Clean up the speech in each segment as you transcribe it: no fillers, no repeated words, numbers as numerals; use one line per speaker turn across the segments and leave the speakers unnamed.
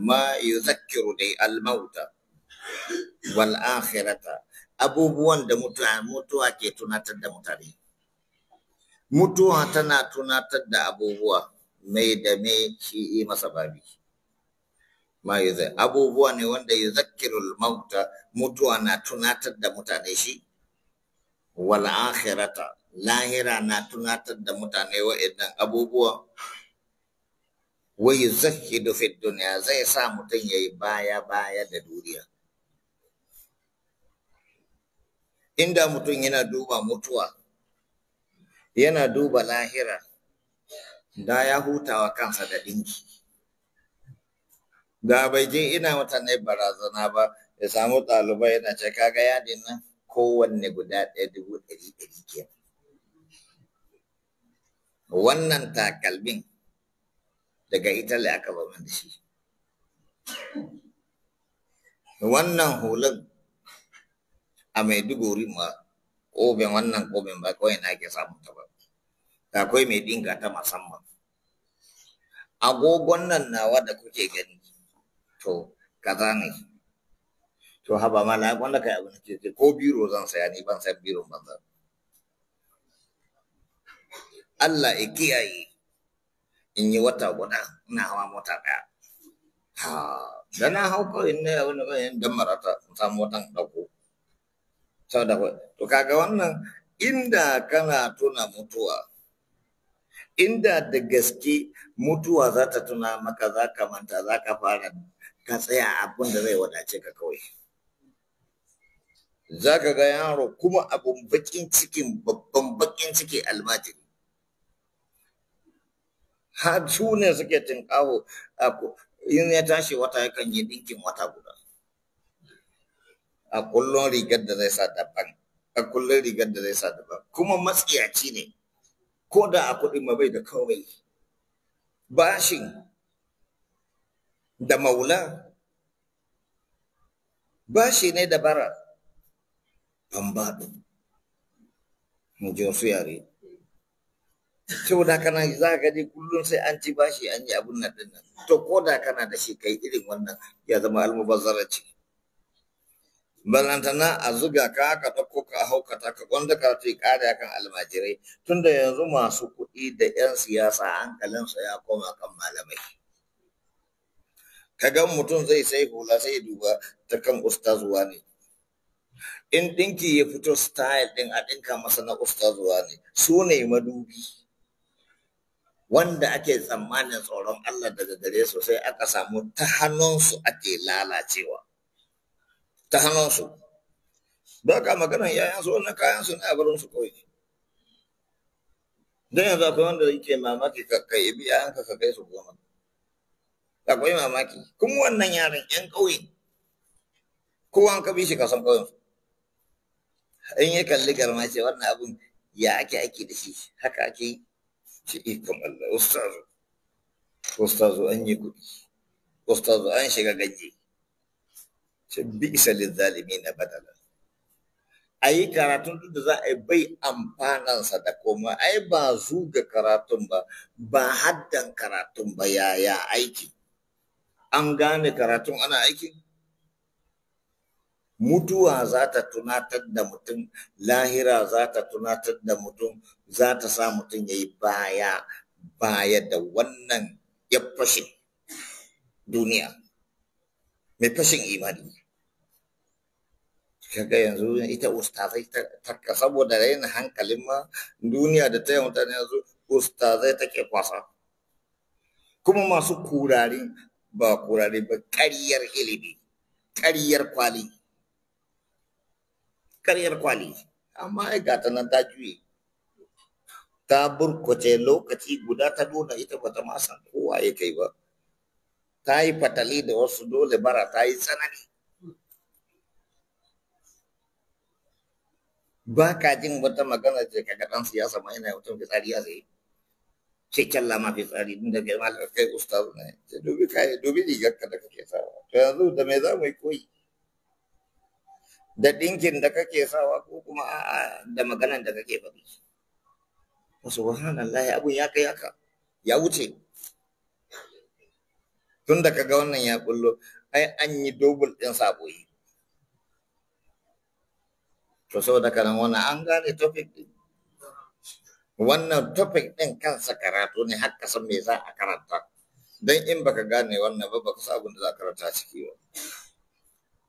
ma yuzakkiru dai al-mauta wal akhirata, abubuwan da mutuwa ke tunatar da mutane. Mutuwa tana tunatar da abubuwa mai da me shi yi masa babi. Abubuwa ne wanda yuzakkiru al-mauta, mutuwa na tunatar da mutane shi, wal akhirata, lahira na tunatar da mutane wa'annan abubuwa. Wa yuzahhidu fi dunya, zai sa mutum yayi baya baya da duniya. Inda mutum yana duba mutuwa, yana duba lahira, da ya hutawa kansa da dinki. Da bai je ina mutane barazana ba, ya samu ɗalibai yana ce kaga yadin nan kowanne guda 1,100 ke. Wannan takalmin daga Italy aka ba da shi. Wannan hulun a Maiduguri ma ƙoben wannan ƙoben ba kawai na ke samun ta ba. Akwai mai dinga ta musamman. Agogon nan nawa da kuke gani, to kaza ne. To haba mala wanda kai abin ce ko biro zan saya ni ban san biro banza. Allah ya kiyaye in yi wata guda ina hawa mota ɗaya. Da na hau kawai ne wani bayan dan marata in samu watan ɗauko. Saboda to kaga wannan inda kana tuna mutuwa, inda da gaske mutuwa za ta tuna maka za ka manta za ka fara ka tsaya abin da zai wadace ka kawai. Za ka ga yaro kuma abun bakin cikin babban bakin ciki almajiri. Har su ne suke tinkawo in ya tashi wata yakan yi dinkin wata guda. A kullum rigar da zai sa daban, a kullum rigar da zai sa daban. Kuma matsiyaci ne, ko da a kuɗin ma bai da kawai. Bashin da maula, bashi ne da bara. Bambaɗo, mu ji wasu yare. Saboda kana za ka ji kullum sai an ci bashi an yi abun nan ɗin nan. To ko da kana da shi kai irin wannan ya zama almubazzaranci. Balantana a zuga ka ka ɗauko ka haukata ka gwanda ka ce ƙara kan almajirai. Tunda yanzu masu kuɗi da 'yan siyasa hankalinsa ya koma kan malamai. Ka ga mutum zai sai hula sai duba ta kan ustazuwa ne. In ɗinki ya fito style ɗin a ɗinka masa na ustazuwa ne. Su ne madubi. Wanda ake tsammanin tsoron Allah daga gare su sai aka samu ta hannunsu ake lalacewa. Ta hannunsu. Ba ka maganan yayansu wannan kayansu ne a barinsu kawai. Don yanzu akwai wanda yake mamaki ka yi biya yanka ka kai su goma. Akwai mamaki. Kuma wannan yaran 'yan ƙauye. Kowa an ka bi shi kasan ƙauyensu. In ya kalli garma ce wannan abun ya ake aiki da shi haka ake yi. Ce ikon Allah, ustazu an yi kuɗi, ustazu an shiga ganye, ce bi isa lizzalimi na badala. A yi karatun duk da za a yi bai amfanansa da koma, ai ba zuga karatun ba, ba haddan karatun ba yaya aiki. An gane karatun ana aiki? Mutuwa za ta tunatar da mutum, lahira za ta tunatar da mutum, za ta sa mutum ya yi baya da wannan ya fashin duniya, mai fashin imani. Kaga yanzu ita ustazai ta saboda raina hankalin ma duniya da ta yi mutane yanzu ustazai take kwasa. Kuma masu kurari ba ƙaryar ilimi, ƙaryar kwali. Karyar kwali, amma ai gata nan ta juye. Ta burkuce lokaci guda ta nuna ita bata ma san kowa ya kai ba. Ta yi fatali da wasu dole bara ta yi tsanani. Ba ka jin wata magana ce kaga ɗan siyasa ma yana mutum fitsari a tsaye. Sai kyalla ma fitsari din da girma da kai ustazu ne. Sai dubi rigar ka da kake sawa. To yanzu da me za mu yi koyi? Da ɗinkin da kake sawa ko kuma a'a da maganan da kake faɗi. Subhanallahi abun ya kai haka ya wuce. tun da kaga wannan ya bullo ai an yi double din saboyi. To saboda kana wannan an gane topic din. Wannan topic din kansa karatu ne har ka san me za a karanta. Dan in baka gane wannan ba baka san abin da za a karanta ciki ba.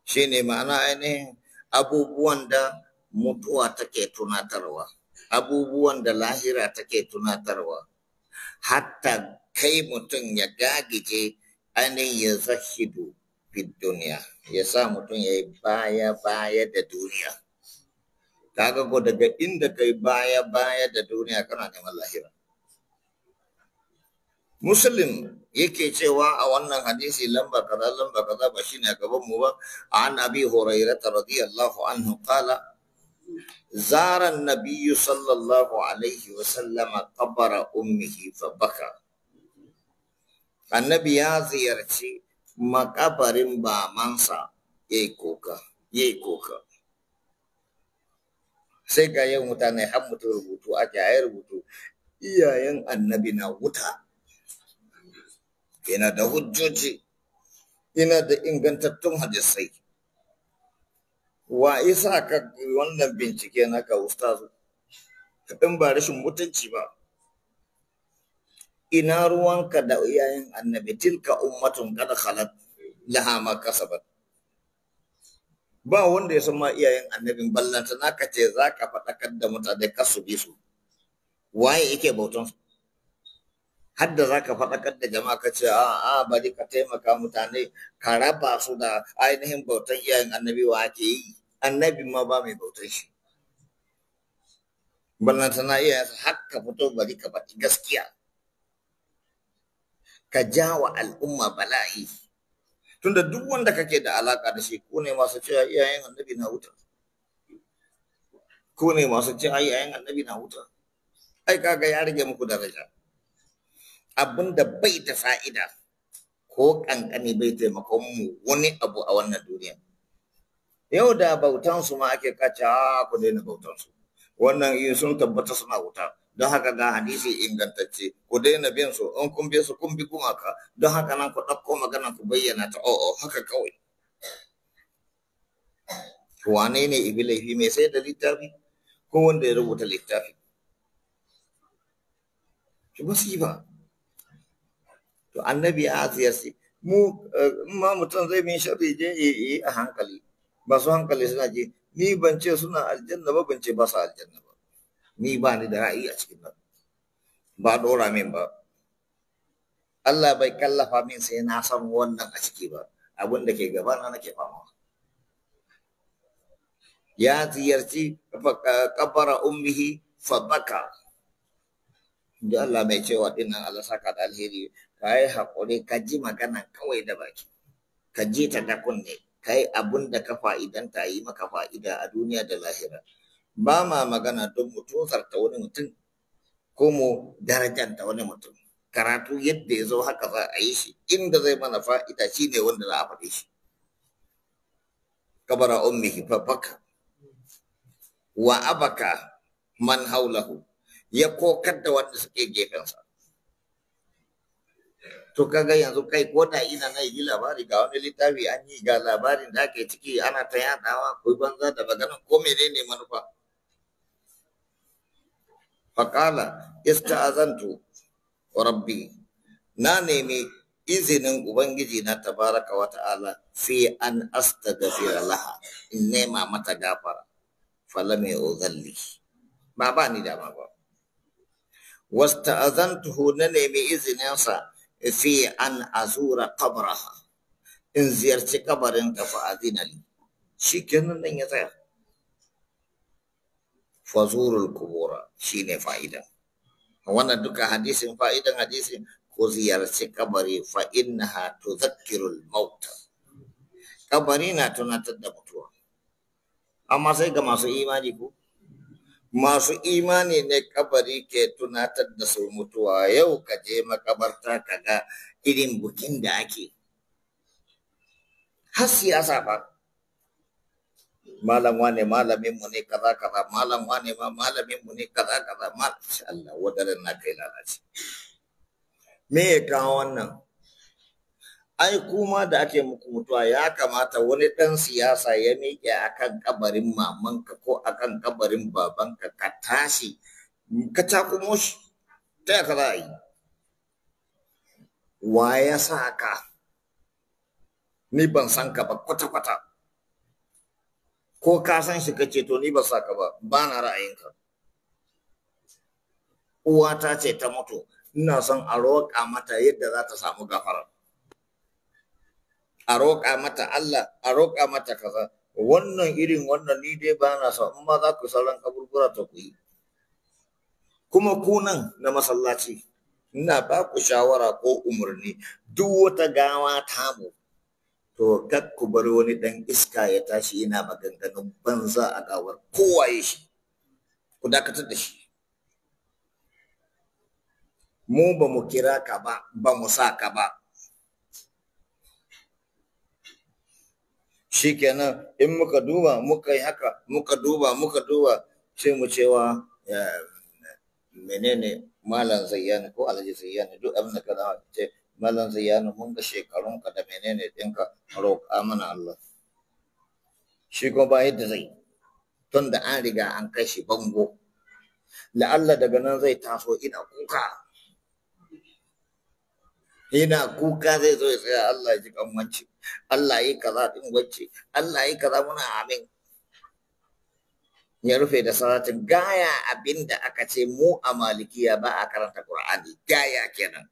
Shine ma'ana ainihin abubuwan da mutuwa take tunatarwa, abubuwan da lahira take tunatarwa, hatta kai mutum ya gagije ainihin ya zahidu fi duniya, ya sa mutum ya yi baya-baya da duniya. Kaga ko daga inda kai baya-baya da duniya kana neman lahira. Muslim yake cewa a wannan hadisi lamba kaza ba shine a gaban mu ba, an Abi Hurairah radiyallahu anhu qala zara an-nabiy sallallahu alaihi wa sallam qabra ummihi fa baka. Annabi ya ziyarci makabarin mamansa yayi kuka. Sai ga yau mutane har mutum rubutu ake rubutu iyayen annabi na wuta. Yana da hujjoji, yana da ingantattun hadisai. Wa isa ka wannan bincike naka ustazu? In ba rashin mutunci ba. Ina ruwanka da iyayen annabi, tilka ummatun qad khalat laha ma kasabat. Ba wanda ya san ma iyayen annabin ballanta naka ce zaka faɗakar da mutane kasu bi su. Waye yake bautan su? Hadda za ka faɗakar da jama'a ka ce a bari ka taimaka mutane ka raba su da ainihin bautan iyayen annabi wa ake yi. Annabi ma ba mai bautan shi. Ballantana iyayensa har ka fito bari ka faɗi gaskiya. Ka ja wa al'umma bala'i. Tunda duk wanda kake da alaka da shi ko ne masu cewa iyayen annabi na wuta. Ko ne masu cewa iyayen annabi na wuta. Ai kaga ya rage muku daraja. Abin da bai da fa'ida ko kankani bai taimakon mu wani abu a wannan duniya. Yau da bautansu ma ake kaca ku daina bautansu. Wannan in sun tabbata suna wuta. Don haka ga hadisi ingantacce ku daina bin su in kun bi su kun bi gumaka. Don haka nan ku ɗauko magana ku bayyana ta haka kawai. Wane ne ibi laifi mai sai da littafi ko wanda ya rubuta littafi? Ki musiba. To annabi ya ziyarci mu ma mutum zai min sharri je yi a hankali. Ba su hankali suna je ni ban ce suna aljanna ba ban ce ba su aljanna ba. Ni ba ni da ra'ayi a cikin nan. Ba dora min ba. Allah bai kallafa min sai na san wannan a ciki ba. Abin da ke gaba na nake fama. Ya ziyarci kabara ummihi fa baka. Da Allah mai cewa dinnan Allah saka da alheri. Ka yi haƙuri ka ji magana kawai da baki, ka ji ta da kunne, ka yi abin da ka fa'idanta yi maka fa'ida a duniya da lahira. Ba ma magana don mu tozarta wani mutum ko mu darajanta wani mutum. Karatu yadda ya zo haka za a yi shi, inda zai mana fa'ida shi ne wanda za a faɗi shi. Kabara ummihi fa baka wa abaka man haulahu, ya kokar da wanda suke gefensa. To kaga yanzu kai ko da ina na yi labari ga wani littafi an yi ga labarin da ake ciki ana ta yadawa ko banza da magana ko menene manufa. Faqala ista'azantu rabbi, na nemi izinin ubangiji na tabaraka wa ta'ala fi an astaghfira laha, in nema mata gafara. Falam yu'dhalli, ba ni da ba. Wasta'azantuhu, na nemi izininsa fi an azura qabraha, in ziyarci kabarin ta fa azinali, shikenan nan ya tsaya. Fazurul kubura shine fa'ida. Wannan duka hadisin, fa'idan hadisin ko ziyarci kabari fa innaha tudhakkirul maut. Kabari na tunatar da mutuwa. Amma sai ga masu imani ko masu imani ne kabari ke tunatar da su mutuwa. Yau ka je makabarta ka ga irin bukin da ake, har siyasa ba. Malam wane malamin mu ne kaza kaza, malam wane ma malamin mu ne kaza kaza. Masha Allah, wadaran na kai lalace. Me ya kawo wannan? ai kuma da ake muku mutuwa ya kamata wani ɗan siyasa ya miƙe akan kabarin mamanka ko akan kabarin babanka ka tashi ka takumo shi ta yaka za a yi wa ya sa ka ni ban san ka ba kwata-kwata ko ka san shi kace to ni ba sa ka ba ba na ra'ayinka uwata ce ta mutu ina son a roƙa mata yadda za ta samu gafara a roƙa mata Allah a roƙa mata kaza wannan irin wannan ni dai ba na son in ma za ku sauran kaburbura ta ku yi kuma kunan na masallaci ina ba ku shawara ko umarni duk wata gawa tamu to kar ku bar wani dan iska ya tashi yana maganganun banza a gawar kowaye shi ku dakatar da shi mu ba mu kira ka ba ba mu sa ka ba shikenan in muka duba muka yi haka muka duba sai mu cewa menene malam zayyana ko alhaji zayyana duk abin da ka zama ce malam zayyana mun ga shekarunka da menene ɗinka roƙa mana Allah shi kuma ba yadda zai tun da an riga an kai shi bango la'alla daga nan zai taso ina kuka zai zo ya tsaya Allah ya ji kan wance Allah yi kaza din wance Allah yi kaza muna amin ya rufe da salatin gaya abinda aka ce mu a malikiya ba a karanta Qur'ani gaya kenan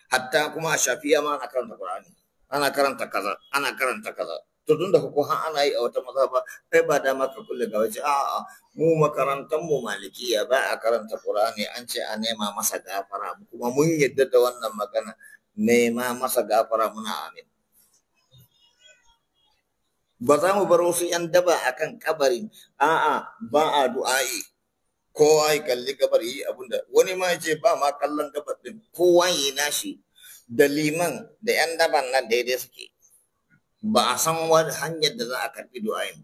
hatta kuma a shafiya ma ana karanta Qur'ani ana karanta kaza to tunda ko ha ana yi a wata mazhaba kai ba da maka kulle ga wace a'a mu makarantar mu malikiya ba a karanta Qur'ani an ce a nema masa gafara kuma mun yadda da wannan magana nema masa gafara muna amin ba za mu bar wasu ‘yan daba a kan kabarin, a'a ba a du'a'i, kowa ya kalli gabar yi abinda wani ma ce ba ma kallon gabar ɗin, kowa yi nashi da liman da ‘yan daban nan daidai suke, ba a san wani hanyar da za a karɓi du'a'in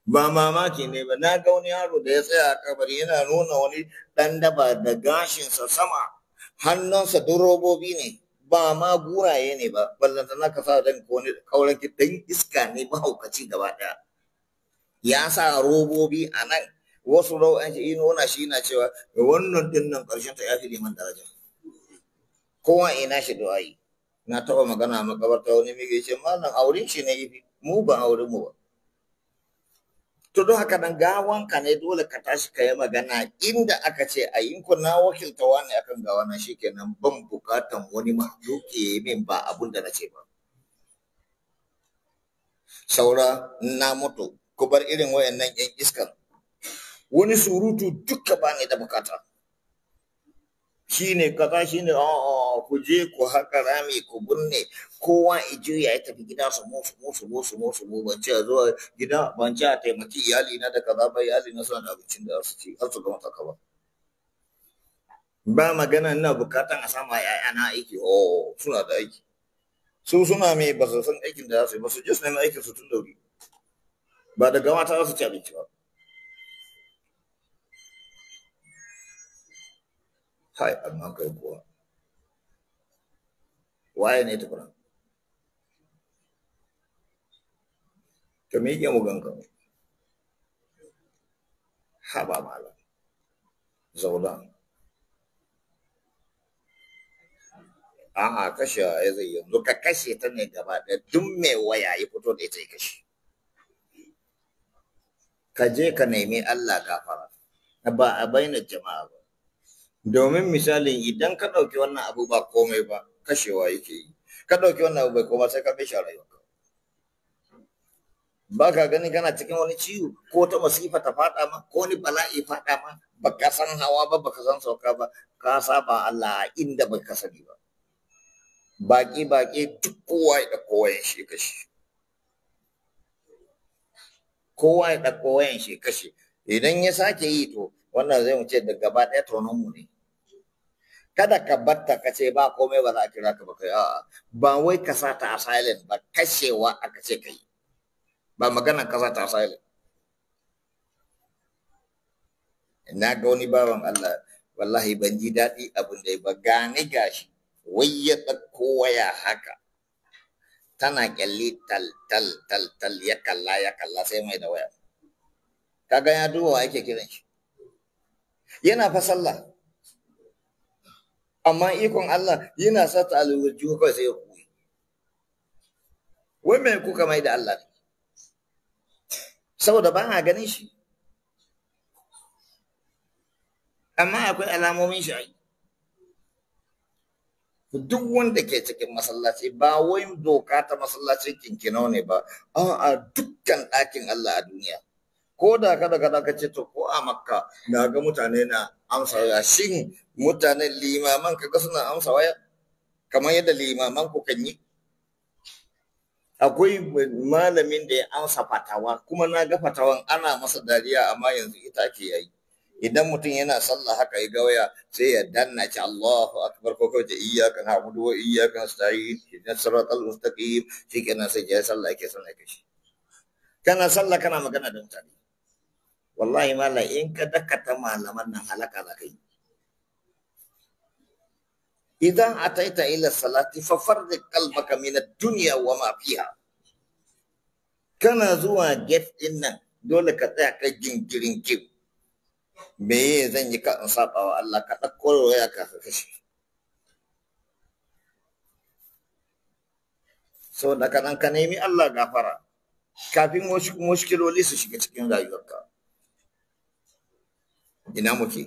ba mamaki ne ba, na ga wani yaro da ya tsaya a kabari yana nuna wani ɗan daba da gashinsa sama, hannunsa duk robobi ne. Ba ma guraye ne ba ballanta na kasa dan wani kauran dan iska ne mahaukaci gaba daya ya sa robobi a nan wasu rawan shi nuna shi na cewa wannan din nan karshen ta yafi liman daraja kowa ina shi du'ai na taba magana makabarta wani mai ce mallan auren shi ne yafi mu ba auren mu ba to don haka nan gawanka ne dole ka tashi ka yi magana inda aka ce a yin na wakilta wani akan gawa na shikenan ban bukatan wani mahluki min ba abun da na ce ba saura na mutu ku bar irin wayannan yan iskan wani surutu duka ba ne da bukata shine kaza shine ku je ku haka rami ku binne kowa ijo ya tafi gida su mu ban ce zuwa gida ban ce a taimaki iyali na da kaza ba iyali na suna da abincin da su ci har su gama saka ba magana ina bukatan a sama na aiki suna da aiki su suna mai ba su san aikin da za su yi ba su je su nemi aikin su tun da wuri ba da gama ta za su ci abinci ba hai amma kai kuwa waye ne tukuna ka miƙe mu ganka haba mala zauna a'a kashe ya zai yanzu ka kashe ta ne gaba ɗaya duk mai waya ya fito da ita ya kashe ka je ka nemi Allah gafara ba a bainar jama'a ba domin misali idan ka ɗauki wannan abu ba komai ba kashewa yake yi ka ɗauki wannan abu bai koma sai ka bisha rayuwa ba ka gani kana cikin wani ciwo ko ta masifa ta faɗa ma ko wani bala'i faɗa ma ba ka san hawa ba ba ka san sauka ba ka saba Allah a inda ba ka sani ba baki duk kowa ya ɗauko wayan shi kashe kowa ya ɗauko wayan shi kashe idan ya sake yi to wannan zai mu ce da gaba ɗaya tonon mu ne kada ka batta ka ce ba komai ba za a kira ka ba kai a'a ba wai ka sa ta a silent ba kashewa aka ce kai ba magana ka sa ta a silent na ga wani bawan Allah wallahi ban ji daɗi abin da ba gani gashi wai ya ɗauko waya haka tana kyalli tal tal tal tal ya kalla sai mai da waya kaga ya duba ake kiran shi yana fa sallah amma ikon Allah yana sata alwuju kawai sai ya kuyi wai me kuka mai da Allah ne saboda ba a ganin shi amma akwai alamomin shi ai duk wanda ke cikin masallaci ba wai doka ta masallaci kinkino ne ba a dukkan ɗakin Allah a duniya ko da kada ka ce to ko a makka na ga mutane na amsa waya shin mutanen limaman kaga suna amsa waya kamar yadda limaman ku kan yi akwai malamin da ya amsa fatawa kuma na ga fatawan ana masa dariya amma yanzu ita ke yayi idan mutum yana sallah haka ya gawaya sai ya danna ci Allahu akbar ko kawai iyyaka na'budu wa iyyaka nasta'in ihdinas siratal mustaqim shikenan sai ya sallah yake sallah kashi kana sallah kana magana da mutane wallahi mala in ka dakata malaman nan halaka za ka yi idan ataita ila salati fa farriq qalbaka min ad-dunya wa ma fiha kana zuwa gate din nan dole ka tsaya ka jinkirin kim me zan yi ka in saba wa Allah ka dauko waya ka kashe so da kanan ka nemi Allah gafara kafin mushkiloli su shiga cikin rayuwarka ina muke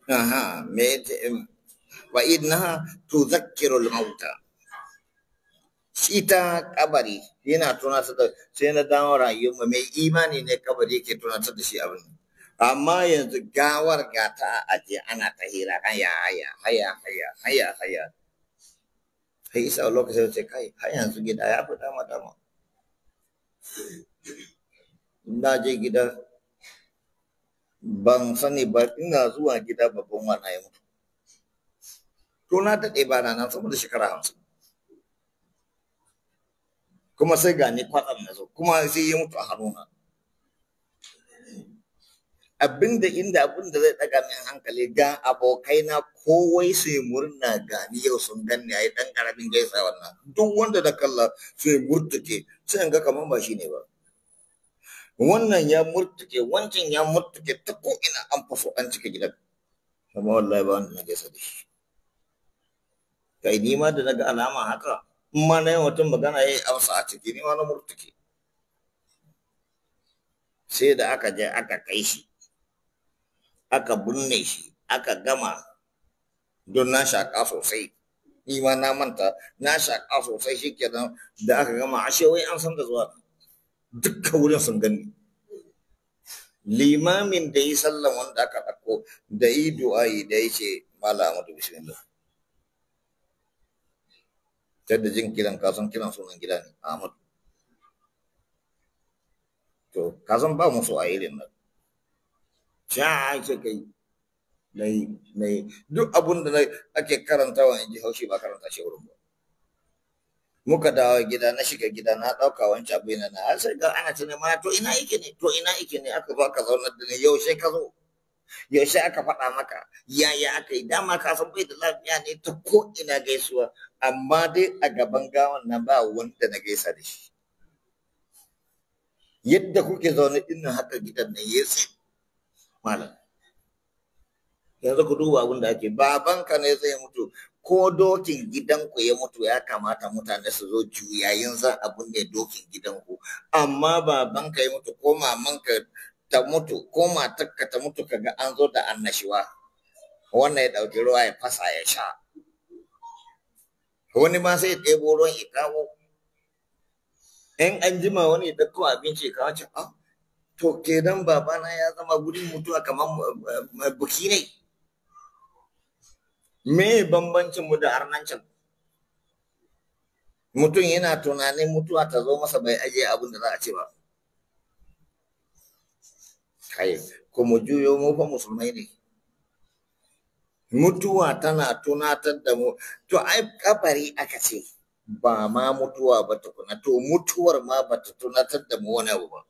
aha me wa idnaha tudhakkiru al-mauta ita kabari yana tunatar da sai na dawo rayuwar mai imani ne kabari yake tunatar da shi abin amma yanzu gawar gata aje ana ta hira haya sai isa lokacin sai kai har yanzu gida ya fi dama na je gida ban sani ba ina zuwa gida babban wana ya mutu to na daɗe ba na nan sama da shekara 50 kuma sai gani kwatsam na zo kuma sai ya mutu a hannuna abinda zai daga min hankali ga abokai na kowai sai murna gani yau sun ganni yayi dan karamin gaisa wannan duk wanda da kalla sai murtuke sai ga kaman ba shi ne ba wannan ya murtuke wancan ya murtuke ta ko ina an faso an cika gidan amma wallahi ba wannan gaisa da shi kai ni ma da naga alama haka in ma na yi mutum magana ya yi amsa a ciki ni ma na murtuke sai da aka je aka kai shi aka binne shi aka gama don na shaƙa sosai ni ma na manta na shaƙa sosai shi kenan da aka gama ashe wai an san da zuwa dukkan wurin sun gani limamin da yi sallan wanda aka ɗauko da yi du'a'i da ya ce mala amadu bismillah da jin kiran kasan kiran sunan gida ne Ahmad to kasan ba musu a irin nan sha ce kai nai duk abun da ake karantawa in ji haushi ba karanta shi wurin ba muka dawo gida na shiga gida na dauka wancan abu na sai ga ana tana ma to ina yake ne aka zo aka zauna da ni yaushe ka zo yaushe aka faɗa maka yaya aka yi dama ka san bai da lafiya ne ta ko ina gaisuwa amma dai a gaban gawan nan ba wanda na gaisa da shi yadda kuke zaune din nan haka gidan nan yesi malam yanzu ku duba abin da ake babanka ne zai mutu ko dokin gidanku ya mutu ya kamata mutane su zo juyayin za abin da dokin gidanku amma babanka ya mutu ko mamanka ta mutu ko matarka ta mutu kaga an zo da annashiwa wannan ya dauki ruwa ya fasa ya sha wani ma sai ya ɗebo ruwan ya kawo in an jima wani ya ɗauko abinci ya kawo ce to kenan babana ya zama gurin mutuwa kamar buki ne me bambancin mu da arnancin mutum yana tunanin mutuwa ta zo masa bai aje abin da za a ce ba kai kuma juyo mu fa musulmai ne mutuwa tana tunatar da mu to ai kabari aka ce ba ma mutuwa ba tukuna to mutuwar ma ba ta tunatar da mu wani abu ba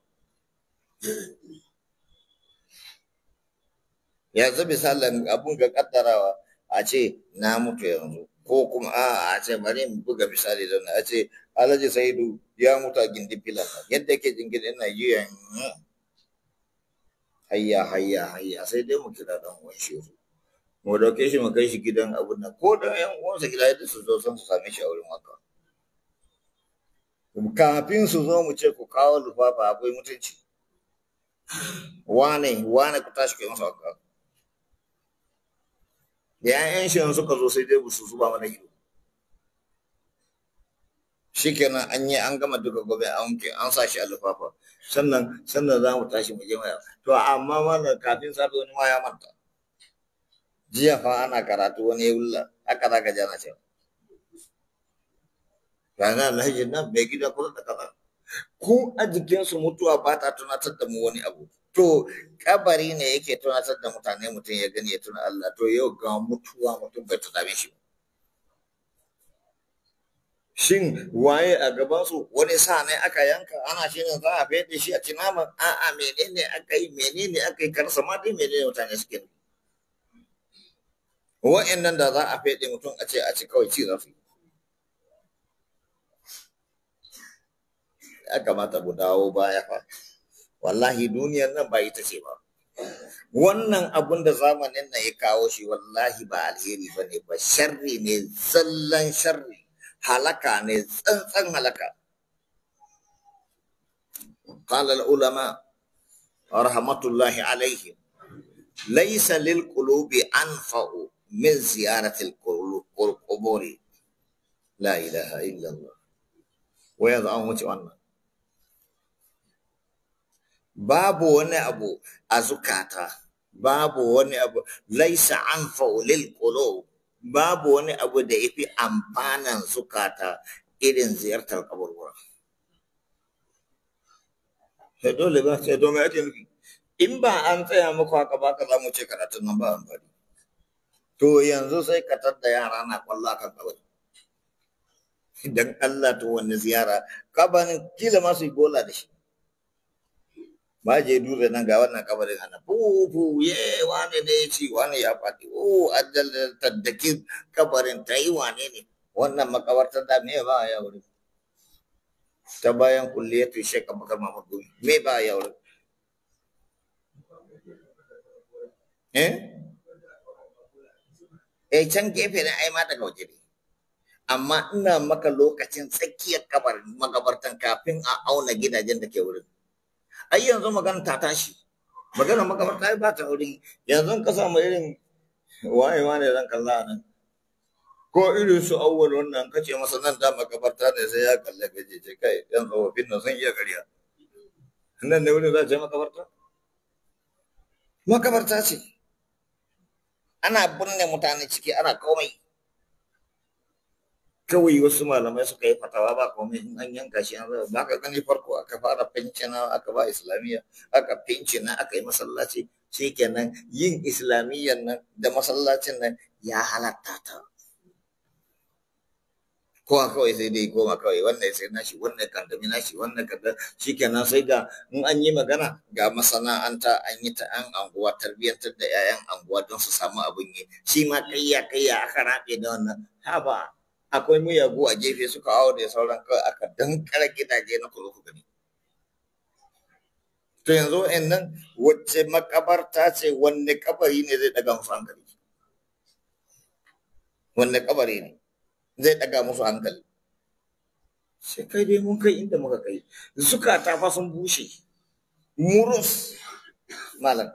yanzu misalin abun ga kaddarawa a ce na mutu yanzu ko kuma a ce bari mu buga misali da a ce Alhaji Saidu ya mutu a gindin filan yadda yake jingin ina yi hayya hayya hayya sai dai mu kira dan uwan shi mu dauke shi mu kai shi gidan abun nan ko da yan uwansa gida yadda su zo sun su same shi a wurin haka kafin su zo mu ce ku kawo lufafa akwai mutunci wane ku tashi kai masa haka da ƴaƴan shi suka zo sai dai su zuba mana ido shikenan an yi an gama duka gobe an sa shi a lufafa sannan za mu tashi mu je maya to amma mana kafin safe wani ma ya manta jiya fa ana karatu wani ya wulla haka za ka jana cewa rana alhaji nan bai gida kusa da kaza ko a jikinsu mutuwa ba ta tunatar da mu wani abu to kabari ne yake tunatar da mutane mutum ya gani ya tuna Allah to yau ga mutuwa mutum bai tuna shi shin waye a gabansu wani sa ne aka yanka ana shi ne za a fede shi a ci naman a'a menene aka yi karsa ma dai menene mutane suke wa'annan da za a fede mutum a ce a ci kawai ci zafi ya kamata mu dawo baya fa wallahi duniyar nan ba ita ce ba wannan abun da zamanin nan ya kawo shi wallahi ba alheri ba ne ba sharri ne zallan sharri halaka ne tsantsan halaka qala al ulama rahmatullahi alaihim laysa lil qulubi anfa'u min ziyarati al quburi la ilaha illa Allah wa yad'u mutu wannan babu wani abu a zukata babu wani abu laysa anfa'u lil qulub babu wani abu da yafi amfanan zukata irin ziyartar kaburbura sai dole ba sai dole ake nufi in ba an tsaya muku haka ba ka za mu ce karatun nan ba amfani to yanzu sai ka tar da yara na kwallo akan kabari idan Allah to wani ziyara kabarin kila ma su yi bola da shi ba je dutse nan ga wannan kabarin ana fufu ye wane ne ya ci wane ya faɗi ajal taddaki kabarin ta yi wane ne wannan makabartar da me ba ya wuri ta bayan kulliyatu Sheikh Abubakar Mahmud Gumi me ba ya wuri can gefe ne ai ma daga waje ne amma ina maka lokacin tsakiyar kabarin makabartan kafin a auna gidajen da ke wurin ai yanzu magana ta tashi magana makabarta ai ba ta wuri yanzu ka samu irin waye wane zan kalla nan ko irin su awwal wannan kace masa nan da makabarta ne sai ya kalle gaje ce kai yan tsofaffin nan sun iya ƙarya nan ne wurin za ta makabarta ce ana binne mutane ciki ana komai kawai wasu malamai suka yi fatawa ba komai in an yanka shi an zaba ba ka gani farko aka fara fincina aka ba islamiyya aka fincina aka yi masallaci shikenan yin islamiyyan nan da masallacin nan ya halatta ta kowa kawai sai dai goma kawai wannan sai nashi wannan kandami nashi wannan kandami shikenan sai ga in an yi magana ga masana'anta an yi ta an anguwa tarbiyyantar da 'ya'yan anguwa don su samu abin yi shi ma kayya aka rabe da wannan haba akwai miyagu a gefe suka hawo da sauran kawai aka dankara gidaje na kuzo ku gani to yanzu nan wacce makabarta ce wanne kabari ne zai daga musu hankali wanne kabari ne zai daga musu hankali sai kai dai mun kai inda muka kai zukata fa sun bushe murus malam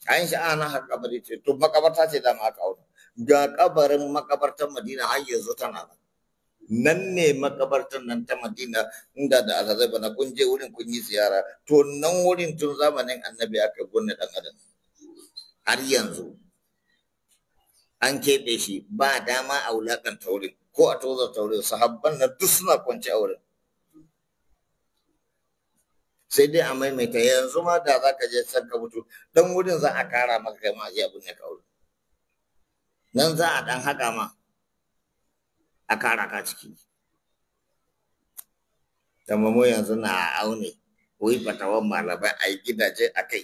an sha'ana har kabari ce to makabarta ce da ma aka auna ga kabarin makabartar Madina har yanzu tana nan ne makabartar nan ta Madina inda da alhazai bana kun je wurin kun yi ziyara to nan wurin tun zamanin annabi aka gunne dan adam har yanzu an keɓe shi ba dama a wulakan taurin ko a tozar taurin sahabban nan duk suna kwance a wurin sai dai a maimaita yanzu ma da za ka je san ka mutu dan wurin za a kara maka kai ma a je abin ya kawo nan za a ɗan haƙa ma a kara ka ciki. Amma mu yanzu na aune, wai fatawan malamai a yi gidaje a kai.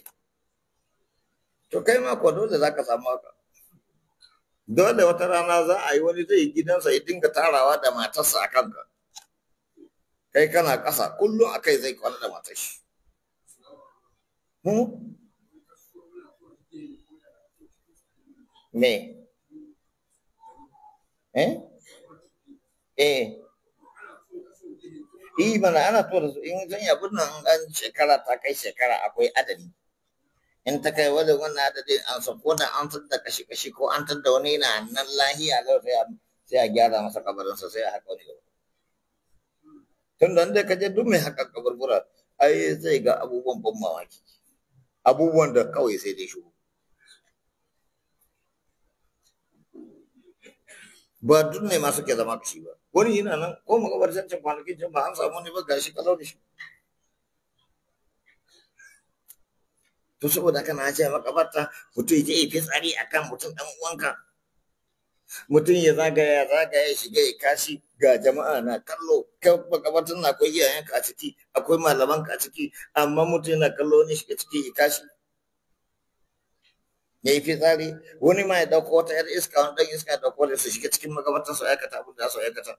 To kai ma ko dole za ka samu haka. dole wata rana za a yi wani zai gidansa ya dinga tarawa da matarsa a kanka kai kana ƙasa kullum a kai zai kwana da matar shi me mana ana tura su in zan yabi nan an shekara ta kai shekara akwai adadi in ta kai wani wannan adadin an sako da an da kashi-kashi ko an da wani na nan lahiya lau sai a gyara masa kabarinsa sai a haka wani gaba tun da dai kaje duk mai haka kabarbura ai zai ga abubuwan ban mamaki abubuwan da kawai sai dai shuru ba duk ne masu ke zama kashi ba wani yana nan ko makabarcin can kwanakin can ba an samu ne ba gashi kalau da shi to saboda kana ce makabarta mutum ya yi fitsari akan mutum dan uwanka mutum ya zagaya shiga ya kashi ga jama'a na kallo kai makabartan na akwai iyayenka a ciki akwai malamanka a ciki amma mutum yana kallo ne shiga ciki ya kashi ya yi fitsari wani ma ya dauko wata yar iska wani dan iska ya dauko da su shiga cikin makabartan su aikata abin da su aikata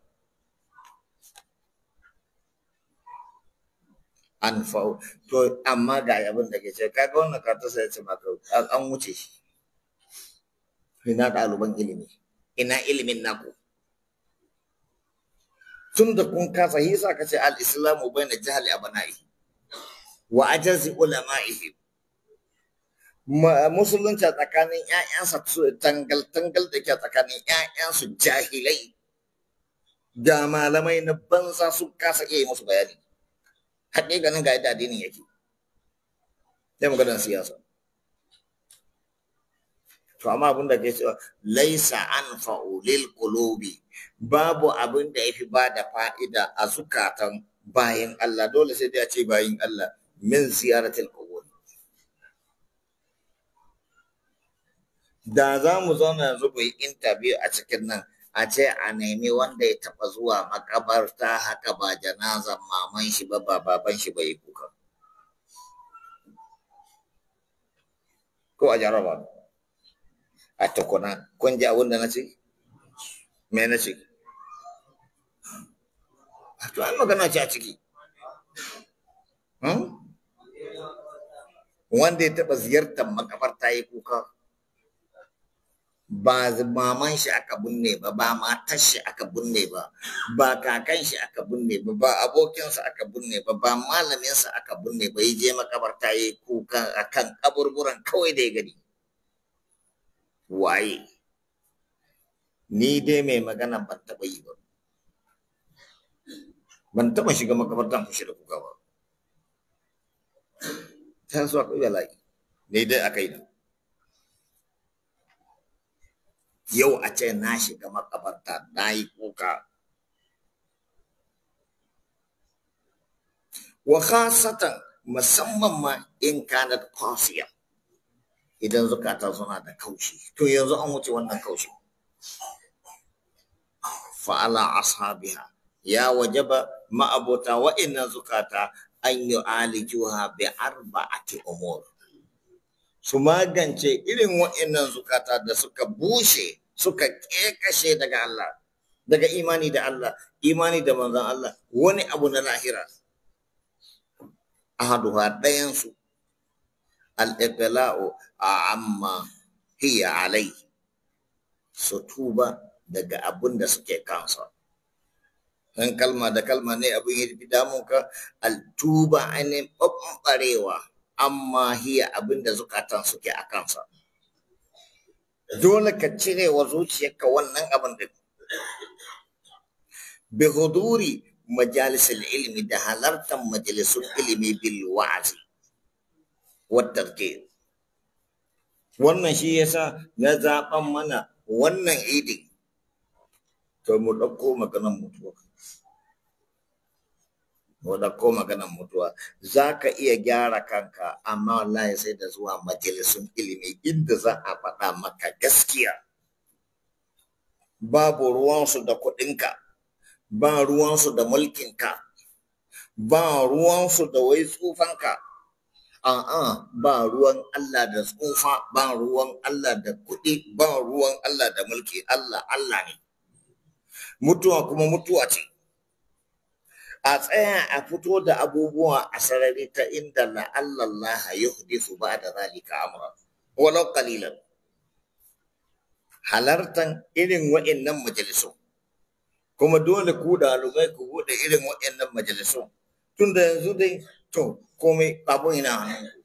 an fa'u to amma ga abin da ke ce kaga wannan karta sai ya ce maka an wuce shi ina ɗaliban ilimi ina ilimin naku tun da kun kasa hisa ka ce al-islamu bayna jahli abna'i wa ajazi ulama'ihi musulunci tsakanin ƴaƴansa tangal-tangal da ke tsakanin ƴaƴansu jahilai da malamai na banza sun kasa iya yi musu bayani haƙiƙanin ga yadda addinin yake sai maganar siyasa to amma abin da ke cewa laisa anfa'u lil qulubi babu abin da yafi ba da fa'ida a zukatan bayan Allah dole sai dai a ce bayan Allah min ziyaratil qubur da za mu zauna yanzu mu yi interview a cikin nan a ce a nemi wanda ya taɓa zuwa makabarta haka ba janazan maman shi ba baban shi bai kuka ko a jaraba a tukuna kun ji abin da na ce me na ce a to an magana ce a ciki wanda ya taɓa ziyartar makabarta ya kuka ba maman shi aka binne ba ba matar shi aka binne ba ba kakan shi aka binne ba ba abokinsa aka binne ba ba malaminsa aka binne ba ya je makabarta ya kuka akan kaburburan kawai da ya gani waye ni dai mai magana ban taɓa yi ba ban taɓa shiga makabartan fushi da kuka ba ta so akwai bala'i ne dai aka yi yau a ce na shiga makabarta na yi kuka wa khasatan musamman ma in kanat qasiya idan zukata suna da kaushi to yanzu an wuce wannan kaushi fa ala ashabiha ya wajaba ma'abota wa inna zukata an yu'alijuha bi arba'ati umur su magance irin wa'annan zukata da suka bushe suka kekashe daga Allah daga imani da Allah imani da manzon Allah wani abu na lahira ahaduha dayansu al-iqla'u amma hiya alai su tuba daga abun da suke kansa dan kalma da kalma ne abin yi damunka al-tuba ainihin ɓaɓɓarewa amma hiya abinda zukatan suke a kansa dole ka cire wa zuciyarka wannan abin din bi huduri majalisul ilmi da halartar majalisun ilimi bil wa'azi wa tadhkir wannan shi yasa na zaban mana wannan idi to mu dauko maganar mutuwa wadda ko maganan mutuwa za ka iya gyara kanka amma wallahi sai da zuwa majalisun ilimi inda za a faɗa maka gaskiya babu ruwansu da kuɗinka ba ruwansu da mulkinka ba ruwansu da wai tsufanka a'a ba ruwan Allah da tsufa, ba ruwan Allah da kuɗi, ba ruwan Allah da mulki. Allah Allah ne. Mutuwa kuma mutuwa ce. A tsaya a fito da abubuwa a sarari ta inda la'allallaha yuhdisu ba'da zalika amra walau qalilan. Halartan irin wa'annan majalisun, kuma dole ku ɗalibai ku buɗe irin wa'annan majalisun, tunda yanzu dai to komai abu ina hannunku.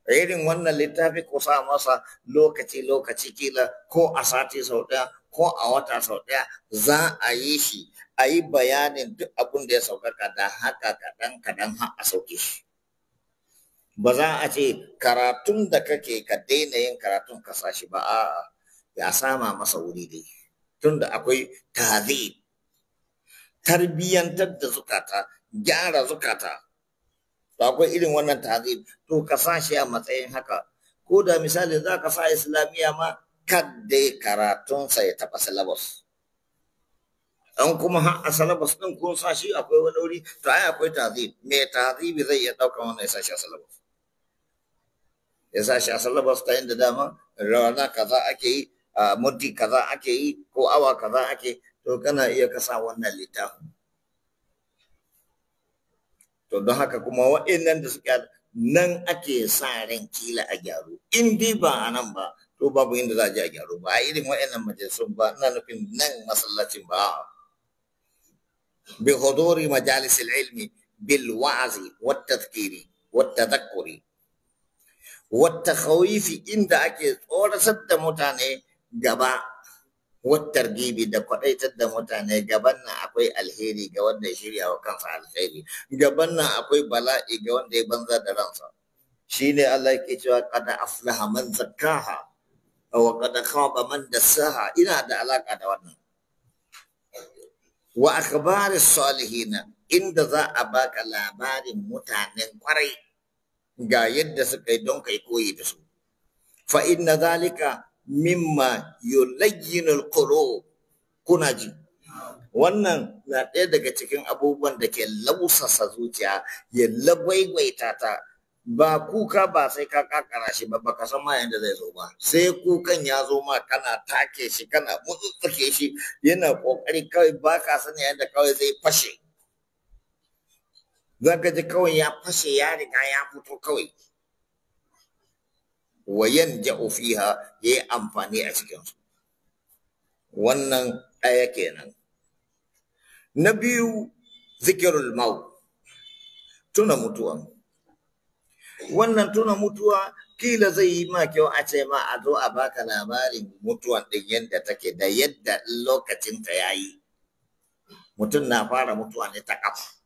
Irin wannan littafi ku sa masa lokaci kila ko a sati sau ɗaya ko a wata sau ɗaya za a yi shi, a yi bayanin duk abin da ya sauƙaƙa, da haka kaɗan har a sauke shi. Ba za a ce karatun da kake ka daina yin karatun ka sa shi ba, a'a ya sama masa wuri dai, tunda akwai tahzib, tarbiyyantar da zukata, gyara zukata. To akwai irin wannan tahzib, to ka sa shi a matsayin haka. Ko da misali za ka sa islamiyya ma, kadai karatunsa ya taɓa syllabus. An kuma har a syllabus ɗin kun sa shi akwai wani wuri, to ai akwai tahzib. Me tahzibi zai iya ɗaukan wannan ya sa shi a syllabus. Ya sa shi a syllabus ta inda dama rana kaza ake yi, minti kaza ake yi, ko awa kaza ake, to kana iya kasa wannan littafin. To don haka kuma wa'annan da suke nan ake sa ran kila a gyaru. In dai ba a nan ba, to babu inda za a je a gyaru ba. A irin wa'annan majalisun ba, ina nufin nan masallacin ba. Bi huduri majalisil ilmi bil wa'azi wat tadhkiri wat tadhakkuri wat takhawifi, inda ake tsoratar da mutane gaba, wat targibi da kwadaitar da mutane gaban nan akwai alheri ga wanda ya shirya wa kansa alheri, gaban nan akwai bala'i ga wanda ya banza da ransa. Shine Allah yake cewa qad aflaha man zakkaha wa qad khaba man dassaha. Ina da alaka da wannan. Wa akhbaris salihin, inda za a baka labarin mutanen kwarai ga yadda suka yi don kai koyi da su. Fa inna zalika mimma yulayyinul qulub. Kuna ji wannan na ɗaya daga cikin abubuwan da ke lausasa zuciya, ya lagwaigwaita ta. Ba kuka ba sai ka kakara shi ba, baka san ma yanda zai zo ba, sai kukan ya zo ma kana take shi, kana mutsutsuke shi, yana kokari kawai baka sani yanda kawai zai fashe. Zaka ji kawai ya fashe, ya riga ya fito kawai. Wayan ja'u fiha, yayi amfani a cikin su. Wannan ɗaya kenan. Na biyu, zikirul maut, tuna mutuwa. Wannan tuna mutuwa kila zai yi ma kyau a ce ma a zo a baka labarin mutuwan ɗin yadda take da yadda lokacin ta yayi. Mutum na fara mutuwa ne ta kafa.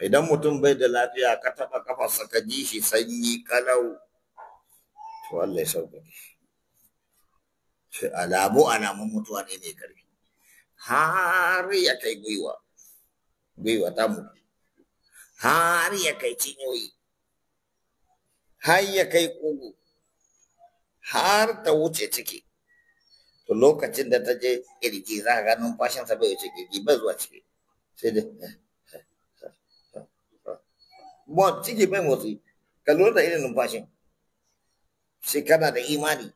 Idan mutum bai da lafiya ka taɓa kafarsa ka ji shi sanyi kalau, to Allah ya sauke shi. Alamun mutuwa ne mai karfi. Har ya kai gwiwa ta mutu. Har ya kai cinyoyi. Har ya kai kugu. Har ta wuce ciki. To lokacin da ta je kirji za ka ga numfashinsa bai wuce kirji, bai zuwa ciki. Sai dai ciki bai motsi, ka lura da irin numfashin. Sai kana da imani,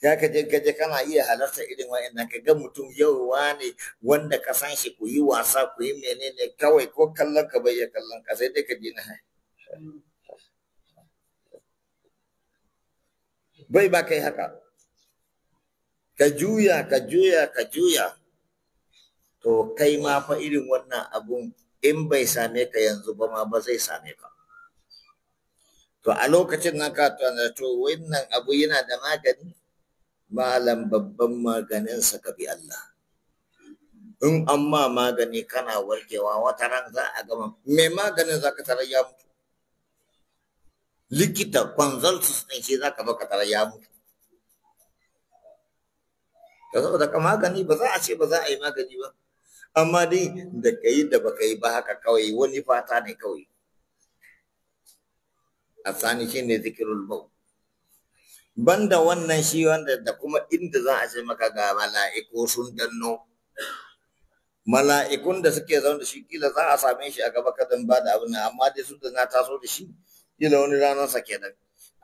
ya ka je kana iya halarta irin wa'annan, ka ga mutum yauwa ne wanda ka san shi, ku yi wasa, ku yi menene, kawai ko kallon ka bai iya kallon ka, sai dai ka ji na bai ba kai haka. Ka juya to kai ma fa irin wannan abun in bai same ka yanzu ba ma ba zai same ka. To a lokacin nan ka tana to wannan abu yana da magani, malam babban maganinsa ka bi Allah. In an ma magani kana warkewa, wata ran za a gama mai maganin za ka tarar ya mutu. Likita consultus ne shi za ka baka tarar ya mutu. Da saboda ka magani ba za a ce ba za a yi magani ba, amma dai da ka yi da baka yi ba haka kawai wani fata ne kawai. A tsani shi ne zikirul maut. Banda wannan shi wanda da kuma inda za a ce maka ga mala'iku sun danno, mala'ikun da suke zaune da shi kila za a same shi a gaba kadan ba da abin amma dai su da na taso da shi kila wani ranar sa kenan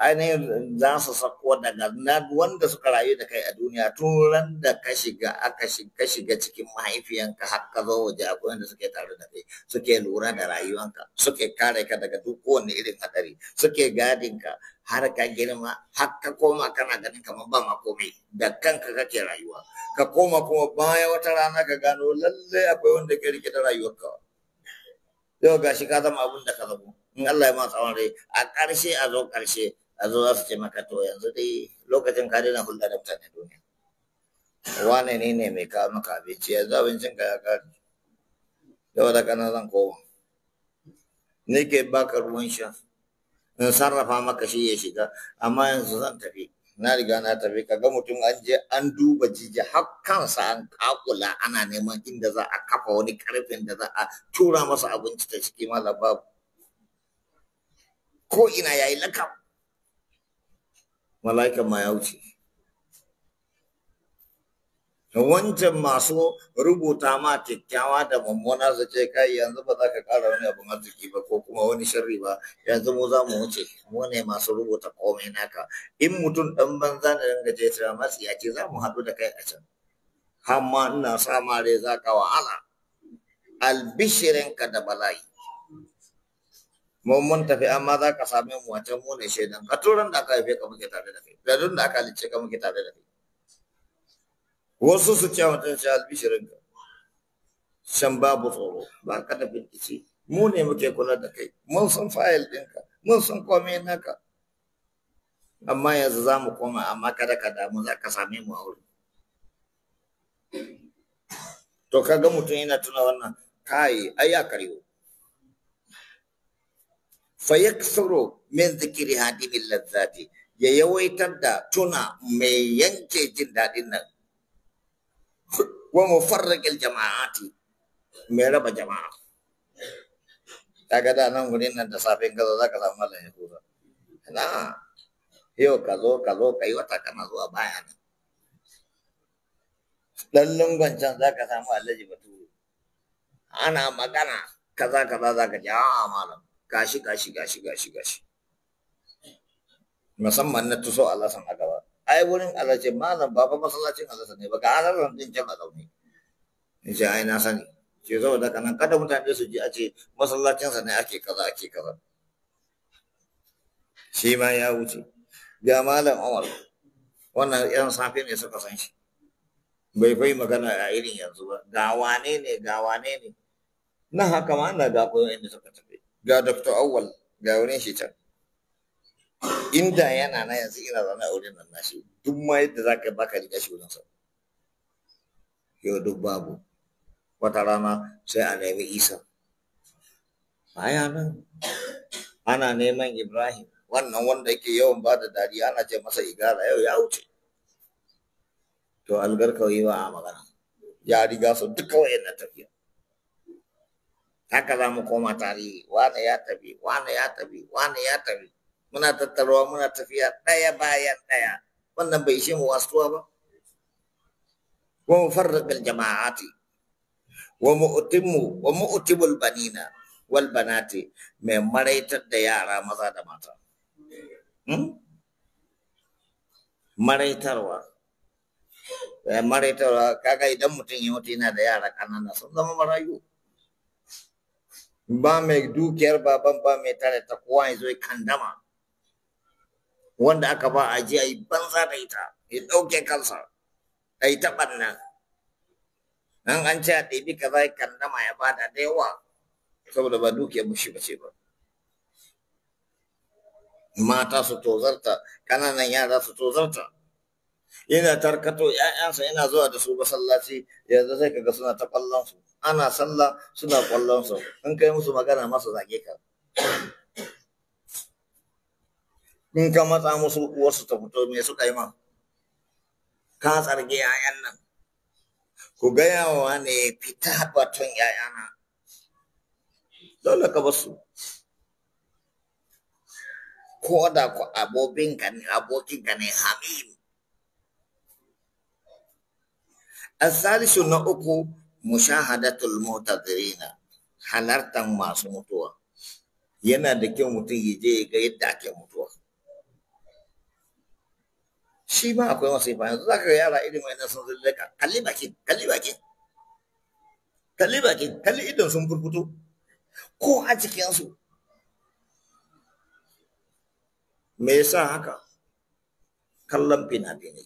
ainihin za su sako daga wanda suka rayu da kai a duniya tun ran da ka shiga cikin mahaifiyanka har ka zo waje akwai wanda suke tare da kai suke lura da rayuwanka suke kare ka daga duk kowane irin hadari suke gadin ka har ka girma har ka koma kana ganin kamar ba ma komai da kanka kake rayuwa ka koma kuma baya wata rana ka gano lalle akwai wanda ke rike da rayuwarka yau gashi ka zama abin da ka zamo in Allah ya ma tsawon rai a ƙarshe a zo za su ce maka to yanzu dai lokacin ka daina hulɗa da mutane duniya wane ne mai kawo maka abinci yanzu abincin ka ya kare yau da kana zan koma ni ke baka ruwan sha in sarrafa maka shi ya shiga amma yanzu zan tafi na riga na tafi kaga mutum an je an duba jiji har kansa an kakula ana neman inda za a kafa wani karfin da za a tura masa abinci ta ciki mala babu ko ina yayi lakab mala'ikan ma ya wuce wancan masu rubuta ma kyakkyawa da mummuna su ce kai yanzu ba za ka ƙara wani abin arziki ba ko kuma wani sharri ba yanzu mu za mu wuce mu ne masu rubuta komai naka in mutum ɗan banza da dinga je ta masu ya ce za mu haɗu da kai a can har ma ina sa ma rai za ka wahala albishirinka da bala'i mun tafi amma za ka same mu wancan mu ne shaidan ka turan da aka haife ka muke tare da kai da duk da aka halicce ka muke tare da kai wasu su ce mutum shi albishirinka shan babu tsoro ba ka da bincike mu ne muke kula da kai mun san fayil ɗinka mun san komai naka amma yanzu za mu koma amma kada ka damu za ka same mu a wuri to kaga mutum yana tuna wannan kai ai ya karyo fa yaksuru min zikri hadimin lazzati ya yawaitar da tuna mai yanke jin daɗin nan wa mufarriqil jama'ati mai raba jama'a kaga da nan gurin nan da safin gaza zaka samu Allah ya tura na yau ka zo kai wata kana zuwa baya nan lallun gwancan zaka samu Allah ji batu ana magana kaza zaka ji a malam gashi musamman na tuso Allah san a gaba ai wurin Allah ce malam ba fa masallacin Allah ne ba ga Allah din can a zaune ni ce ai na sani ce zo da kanan kada mutane su ji a ce masallacin sa ne ake kaza shi ma ya wuce ga malam Umar wannan yan safi ne suka san shi bai fai magana a irin yanzu ba ga wane ne na haka ma ana ga koyon inda suka tafi ga Dr. Awwal ga wurin shi can inda yana na yanzu ina zaune a wurin nan nashi duk ma yadda za ka baka riga shi wurin sa yau duk babu wata rana sai a nemi Isa baya nan ana neman Ibrahim wannan wanda yake yawan ba da dariya ana ce masa igala yau ya wuce to algarkawi ba a magana ya riga su duka wayan na tafiya haka za mu koma tarihi wane ya tafi muna tattaruwa muna tafiya ɗaya bayan ɗaya wannan bai ishe mu wasuwa ba wa mufarriqil jama'ati wa mu'timul banina wal banati mai maraitar da yara maza da mata maraitarwa kaga idan mutum ya mutu yana da yara kanana sun zama marayu ba mai dukiyar baban ba mai tare ta kowa ya zo ya kandama wanda aka ba a ji a yi banza da ita ya ɗauke kansa a yi taɓar nan an ce a ɗabi ka za kandama ya bada da yawa saboda ba dukiyar mushi ba ce ba mata su tozarta kananan yara su tozarta yana tarkato ƴaƴansa yana zuwa da su masallaci yanzu sai kaga suna ta kallon su ana sallah suna kallon su in kai musu magana masu zage ka in ka matsa musu uwarsu ta fito me suka yi ma ka tsarge ƴaƴan nan ku gaya wa ne fita batun ƴaƴana dole ka basu ko da ku abokinka ne hamim الثالث نأكو mushahadatul mutadirina, halartan masu mutuwa. Yana da kyau mutum ya je ga yadda ake mutuwa. Shi ma akwai wasu fa yanzu zaka ga yara irin wannan sun zulle ka kalli bakin kalli bakin kalli bakin kalli idon sun furfuto ko a cikin su. Me yasa haka? Kallon fina-finai,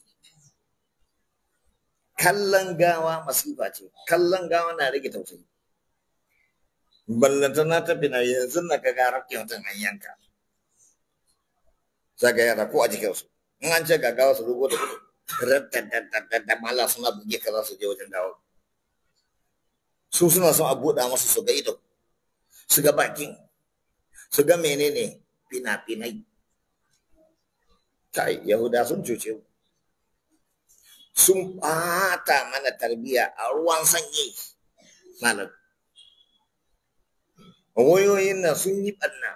kallon gawa masifa ce, kallon gawa na rage tausayi. Ballantana ta fina yanzu na ka gara kyautan an yanka zaga yara ko a jikinsu in an ce ga gawa su rugo da gudu da mala suna buge ka za su je wajen gawa, su suna son a buɗa masu su ga ido su ga bakin su ga menene fina-finai. Kai yahuda sun cuce mu, sun ɓata mana tarbiyya a ruwan sanyi malam. Wayoyin nan sun yi ɓanna.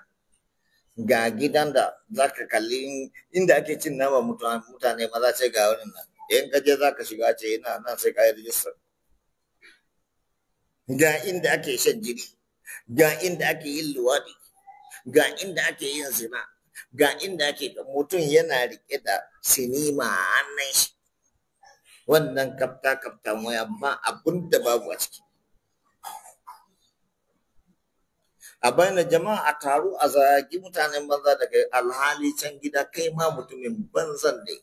Ga gidan da za ka kalli inda ake cin nama mutane maza ce ga wani nan in ka je za ka shiga ce ina nan sai ka yi rijistar. Ga inda ake shan jini, ga inda ake yin luwaɗi, ga inda ake yin zina, ga inda ake mutum yana riƙe da sinima a hannun shi. Wannan kafta waya ba abun da babu a ciki. A bayyana jama'a a taru a zagi mutanen banza da kai alhali can gida kai ma mutumin banzan ne.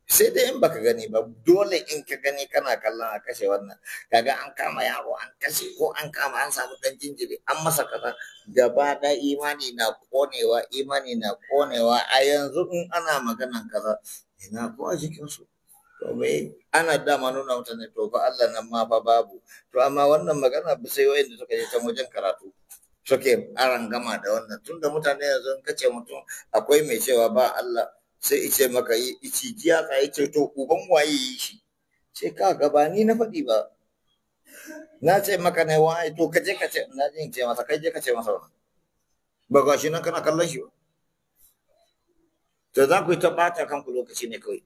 Sai dai in baka gani ba dole in ka gani kana kallon a kashe wannan kaga an kama yaro an kashe ko an kama an samu dan jinjiri an masa kaza gaba da imani na konewa a yanzu in ana maganan kaza ina ko a jikin su to me ana dama nuna mutane to fa Allah nan ma fa babu to amma wannan magana ba sai wayanda suka je can wajen karatu suke aran gama da wannan tunda mutane yanzu in kace mutum akwai mai cewa ba Allah sai ice maka ici jiya ka ce to uban waye yi shi ce ka gaba ni na faɗi ba na ce maka ne waye to kaje ka ce na jin ce masa kai je ka ce masa wannan ba ga shi nan kana kallon shi ba to za ku yi ta ɓata kanku lokaci ne kawai.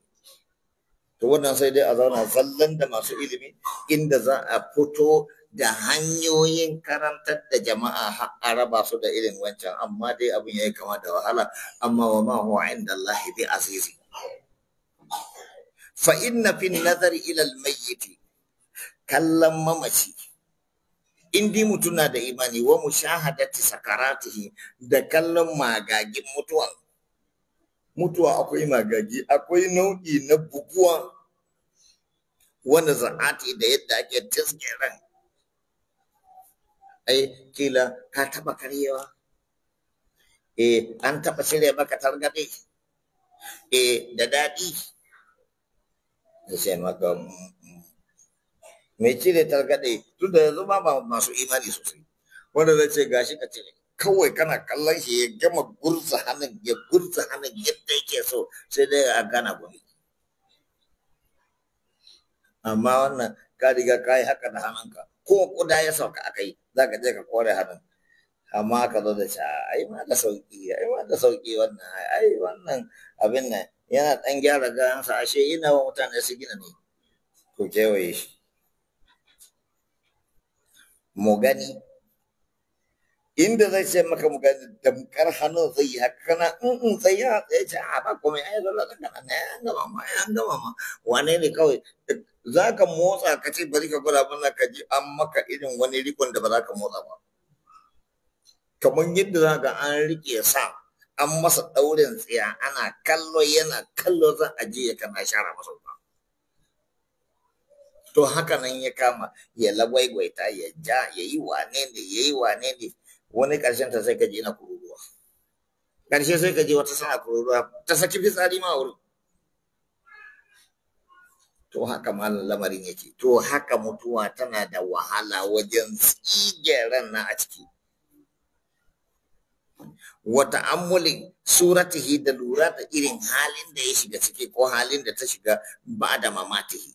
To wannan sai dai a zauna zallan da masu ilimi inda za a fito da hanyoyin karantar da jama'a har a raba su da irin wancan amma dai abin yayi kama da wahala amma wa ma huwa inda Allah bi azizi. Fa inna fi nazari ila al-mayyit kallan mamaci indi mutuna da imani wa mushahadati sakaratihi da kallon magagin mutuwa akwai magagi akwai nau'i na buguwa wanda za'ati da yadda ake tasgiran ai kila ka taba karyewa an taba cire maka targade da dadi da sai maka mai cire targade tun da yanzu ba masu imani sosai wanda zai ce gashi ka cire kawai kana kallon shi ya gama gurza hannun yadda yake so sai dai a gana gumi amma wannan ka riga ka yi haka da hannunka ko kuda ya sauka a kai za ka je ka kore hannun amma ka zo da shi ai ma da sauki wannan abin nan yana dan gyara gayansa ashe yana wa mutane su gina ne ko kewaye shi mu gani inda zai ce maka mu gani damkar hannun zai yi haka kana sai ya ce a ba komai ai zalla da kana ne an gama ma wane ne kawai za ka motsa ka ce bari ka gwada mana ka ji an maka irin wani rikon da ba za ka motsa ba kamar yadda za ka an rike sa an masa ɗaurin tsiya ana kallo yana kallo za a je ya kana share masa ba to haka nan ya kama ya lagwaigwaita ya ja ya yi wane ne wani ƙarshen ta sai ka je na kururuwa ƙarshe sai ka je wata sana kururuwa ta saki fitsari ma wurin to haka malam lamarin yake to haka mutuwa tana da wahala wajen tsige ran na a ciki wata ammulin suratihi da lura da irin halin da ya shiga ciki ko halin da ta shiga ba da mamatihi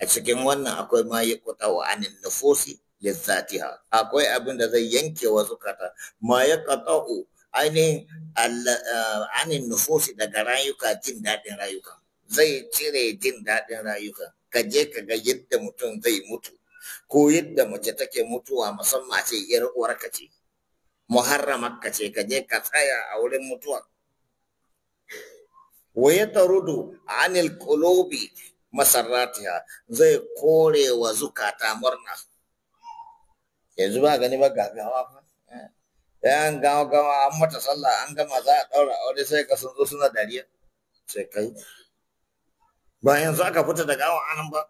a cikin wannan akwai ma ya kuta wa anin nufusi lizzatiha akwai abin da zai yanke wa zukata ma ya qata'u ainihin anin nufusi daga rayuka jin daɗin rayuka zai cire jin daɗin rayuka. Ka je ka ga yadda mutum zai mutu ko yadda mace take mutuwa, musamman ce yar uwarka ce, muharramarka ce, ka je ka tsaya a wurin mutuwa. Wa yatarudu anil qulubi masarratiha, zai kore wa zukata murna. Yanzu ba gani ba gagawa fa, yan gawa an mata sallah an gama za a daura aure sai ka sun zo suna dariya, sai kai ba yanzu aka fita da gawa anan ba.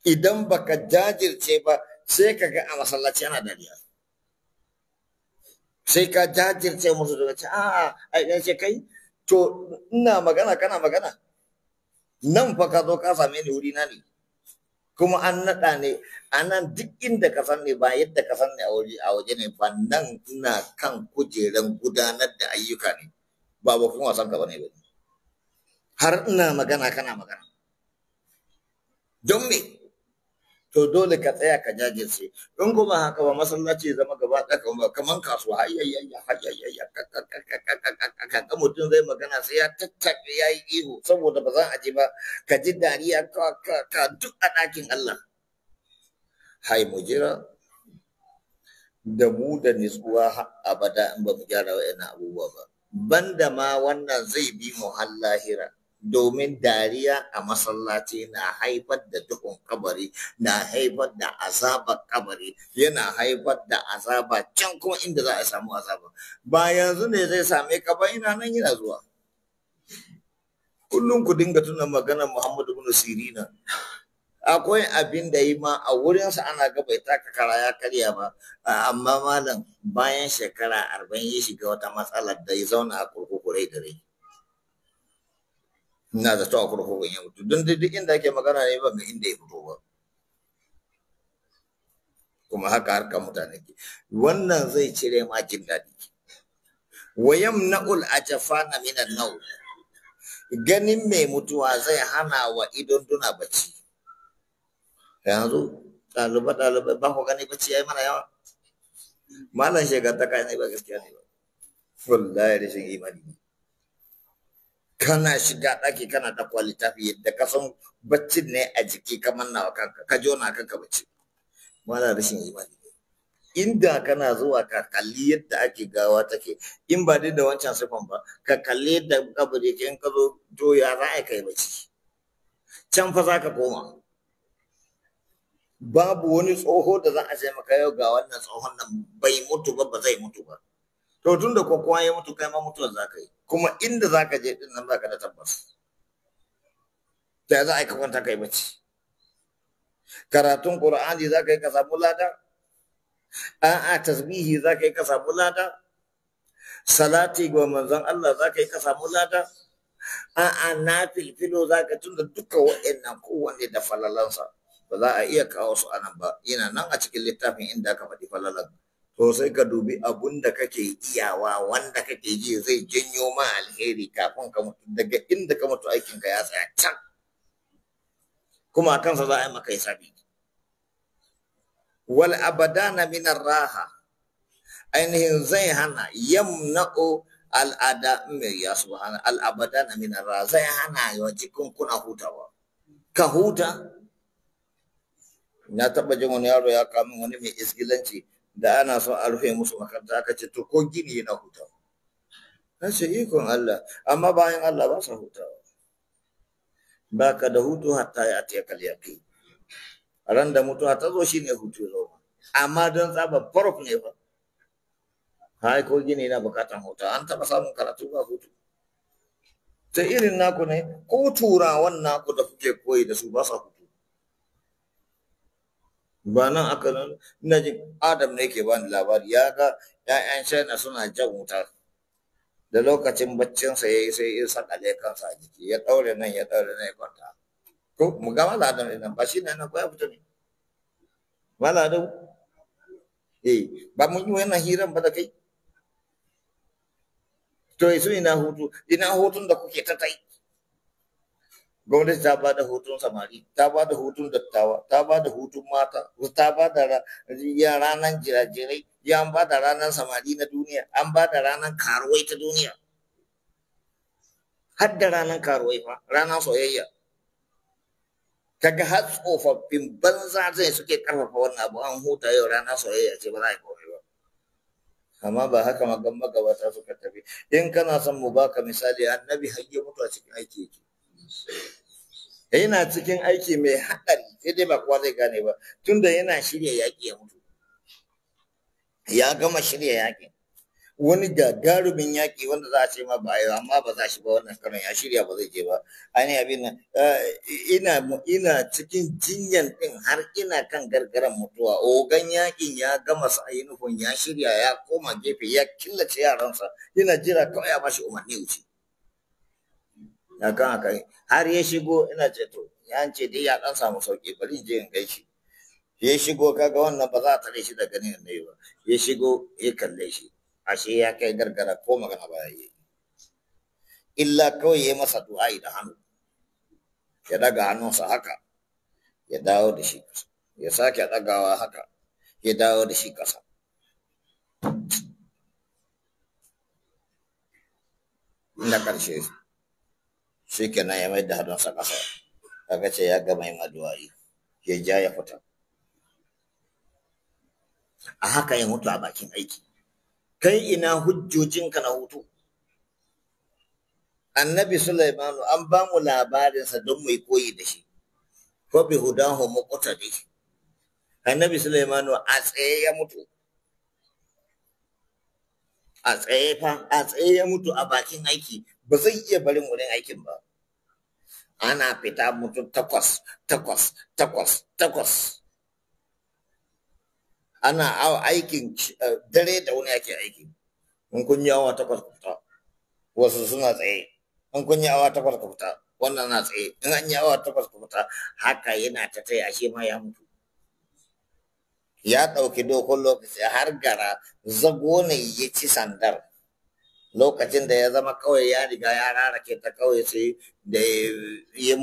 Idan baka jajirce ba sai ka ga a masallaci ana dariya, sai ka jajirce musu daga ce a ce kai to ina magana kana magana nan fa ka zo ka same ni wuri na ne, kuma an naɗa ne a nan duk inda ka san ne ba yadda ka san ne a waje ne ba, nan ina kan kujeran gudanar da ayyuka ne, ba kuma wasan ka bane ba, har ina magana kana magana don me? To dole ka tsaya ka jajirce. In kuma haka ba masallaci zama gaba ɗaya kaman kasuwa hayyayya ka mutum zai magana sai ya tattaɓe ya yi ihu saboda ba za a ji ba, ka ji dariya ka duk a ɗakin Allah. Hai mu jira da mu da nutsuwa abada in ba mu gyara wa'annan abubuwa ba. Banda ma wannan zai bi mu har lahira. Domin dariya a masallaci na haifar da duhun kabari, na haifar da azabar kabari, yana haifar da azaba can kuma inda za a samu azaba. Ba yanzu ne zai same ka ba, ina nan yana zuwa. Kullum ku dinga tuna maganar Muhammadu bin Sirina. Akwai abin da yi ma a wurinsa ana ga bai taka kara ya karya ba, amma malam bayan shekara 40 ya shiga wata matsalar da ya zauna a kurkuku rai da rai. Ina da ta kurkukun ya mutu don duk inda ake magana ne ban ga inda ya fito ba, kuma haka harkar mutane ke. Wannan zai cire ma jin daɗi. Wa yamna'ul ajfana minan naw, ganin mai mutuwa zai hana wa idon duna bacci. Yanzu ɗalibai ba ku gani bacci yayi mana yawa, malam shegantaka ne ba gaskiya ne ba, wallahi rashin imani. Kana shiga ɗaki kana ɗauko littafi yadda ka san baccin ne a jiki ka manna wa kanka, ka jona kanka bacci, mala rashin imani. Inda kana zuwa ka kalli yadda ake gawa take, in ba dai da wancan sifan ba, ka kalli yadda kabari ke in ka zo to ya za a kai bacci, can fa za ka koma. Babu wani tsoho da za a ce maka yau ga wannan tsohon nan bai mutu ba, ba zai mutu ba. To tun da kowa ya mutu kai ma mutuwar za ka yi, kuma inda za ka je din nan baka da tabbas. Da za a yi ka kwanta kai bacci. Karatun Qur'ani za ka yi ka samu lada, a'a tasbihi za ka yi ka samu lada, salati ga manzon Allah za ka yi ka samu lada, a'a nafilfilo za ka, tunda duka waɗannan kowanne da falalansa, ba za a iya kawo su anan ba, yana nan a cikin littafin inda aka faɗi falalan. To sai ka dubi abun da kake iyawa, wanda kake ji zai janyo ma alheri kafin ka mutu, daga inda ka mutu aikinka ya tsaya can, kuma a kansa za a yi maka hisabi. Wal abadana min raha, ainihin zai hana yamna'u al'ada mai ya subhana al abadana min raha, zai hana yawa cikin kuna hutawa, ka huta. Na taɓa jin wani yaro ya kamin wani mai isgilanci da ana so a rufe musu makaranta, aka ce to ko gini yana hutawa. Na ce ikon Allah, amma bayan Allah ba sa hutawa. Ba ka da hutu hatta ya atiya kal yaqin. Ran da mutuwa ta zo shine hutu zo. Amma don tsaba farko ne fa. Hai ko gini na bukatan hutawa, an taɓa samun karatu ba hutu. Ta irin naku ne, ko turawan naku da kuke koyi da su ba sa hutu. Ba nan aka nan, ina jin Adam ne ke bani labari, ya ga ‘ya'yan China suna jan wuta, da lokacin baccinsa ya yi sai ya sakale kansa a jiki, ya ɗaure nan ya kwanta. Ko mu ga Malam Adam ɗin ba shi ne nan ko ya fito ne? Malam Adam, ba mun yi wannan hiran ba da kai? To su ina hutu, ina hutun da kuke ta tai. Gwamnati ta ba da hutun samari, ta ba da hutun dattawa, ta ba da hutun mata, ta ba da ranar jirajirai, ya an ba da ranar samari na duniya, an ba da ranar karuwai ta duniya. har da ranar karuwai fa ranar soyayya kaga har tsofaffin banza zai suke karfafa wannan abu an huta yau ranar soyayya ce ba za a yi kawai ba amma ba haka magan magabata suka tafi in kana son mu baka misali annabi har ya mutu a cikin aiki yake yana cikin aiki mai haɗari sai dai ba kowa zai gane ba tunda yana shirya yaƙi ya mutu ya gama shirya yaƙi wani gagarumin yaƙi wanda za a ce ma ba yi amma ba za shi ba wannan karon ya shirya ba zai je ba ainihin abin nan ina cikin jinyan ɗin har ina kan gargaran mutuwa ogan yaƙin ya gama sa nufin ya shirya ya koma gefe ya killace yaransa yana jira kawai ya bashi umarni wuce ya kan haka har ya shigo ina ce to ya ce dai ya ɗan samu sauƙi bari je in gaishe ya shigo kaga wannan ba za a tare shi da ganin ne ba ya shigo ya kalle shi ashe ya kai gargara ko magana ba yi illa kawai ya masa du'a'i da hannu ya daga hannunsa haka ya dawo da shi ya sake dagawa haka ya dawo da shi kasa inda karshe shi kenan ya mai da hannunsa kasa kaga ce ya gama yin addu'a'i ya ja ya fita a haka ya mutu a bakin aiki kai ina hujjojinka na hutu annabi Sulaimanu an ba mu labarinsa don mu yi koyi da shi ko bi hudahu muqtadi annabi Sulaimanu a tsaye ya mutu a tsaye ya mutu a bakin aiki ba zai iya barin wurin aikin ba ana fita mutum takwas ana aikin dare da wani ake aiki in kun yi awa 8 ku fita wasu suna tsaye in kun yi awa 8 ku fita wannan na tsaye in an yi awa 8 ku fita haka yana ta tsaye ashe ma ya mutu ya ɗauki dokon lokaci har gara zago ne ya ci sandar lokacin da ya zama kawai ya riga ya rarake ta kawai sai da ya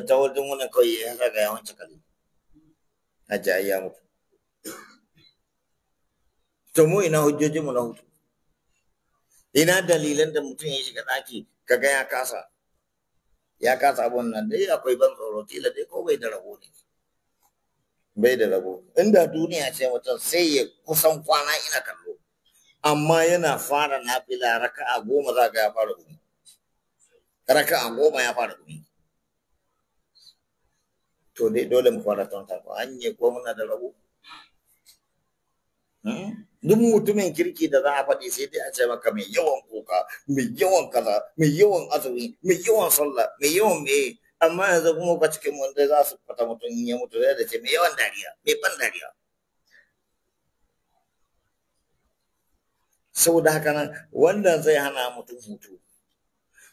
ta wajen wani kawai ya zaga yawancin kali a ya mutu to mu ina hujjojinmu na hutu ina dalilan da mutum ya shiga ɗaki kaga ya kasa abun nan dai akwai ban tsoro tila dai ko bai da rabo ne bai da rabo inda duniya ce mutum sai ya kusan kwana ina kallo amma yana fara nafila raka'a 10 za ga ya fara gumi raka'a 10 ya fara gumi to dai dole mu fara tonta ko an yi ko muna da rabo duk mutumin kirki da za a faɗi sai dai a ce maka mai yawan kuka mai yawan kaza mai yawan azumi mai yawan sallah mai yawan me amma yanzu kuma ka cikin wanda za su fata mutum in ya mutu da ce mai yawan dariya mai ban dariya saboda haka nan wannan zai hana mutum hutu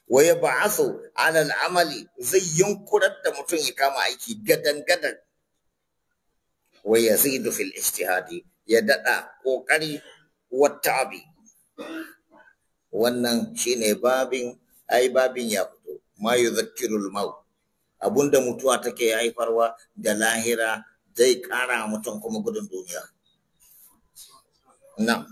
wa ya ba'asu ala al'amali zai yunkurar da mutum ya kama aiki gadan gadan wa yazidu fil ijtihadi ya daɗa ƙoƙari wata abi wannan shine babin ya fito ma yuzakkirul maut abunda mutuwa take haifarwa da lahira zai ƙara mutum kuma gudun duniya na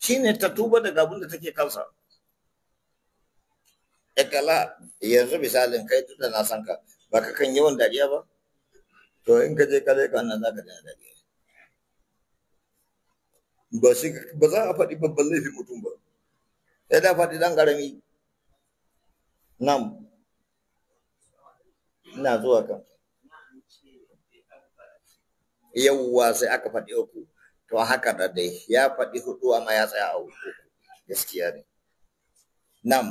shine ta tuba daga abunda take kansa kala yanzu misalin kai tunda na san ka ba ka kan yawan dariya ba to in ka je kale ka nan zaka da dariya ba za a faɗi babban laifin mutum ba sai da faɗi dan karami nan ina zuwa kan yawwa sai aka faɗi 3 to haka da dai ya faɗi 4 amma ya tsaya a 3 gaskiya ne nan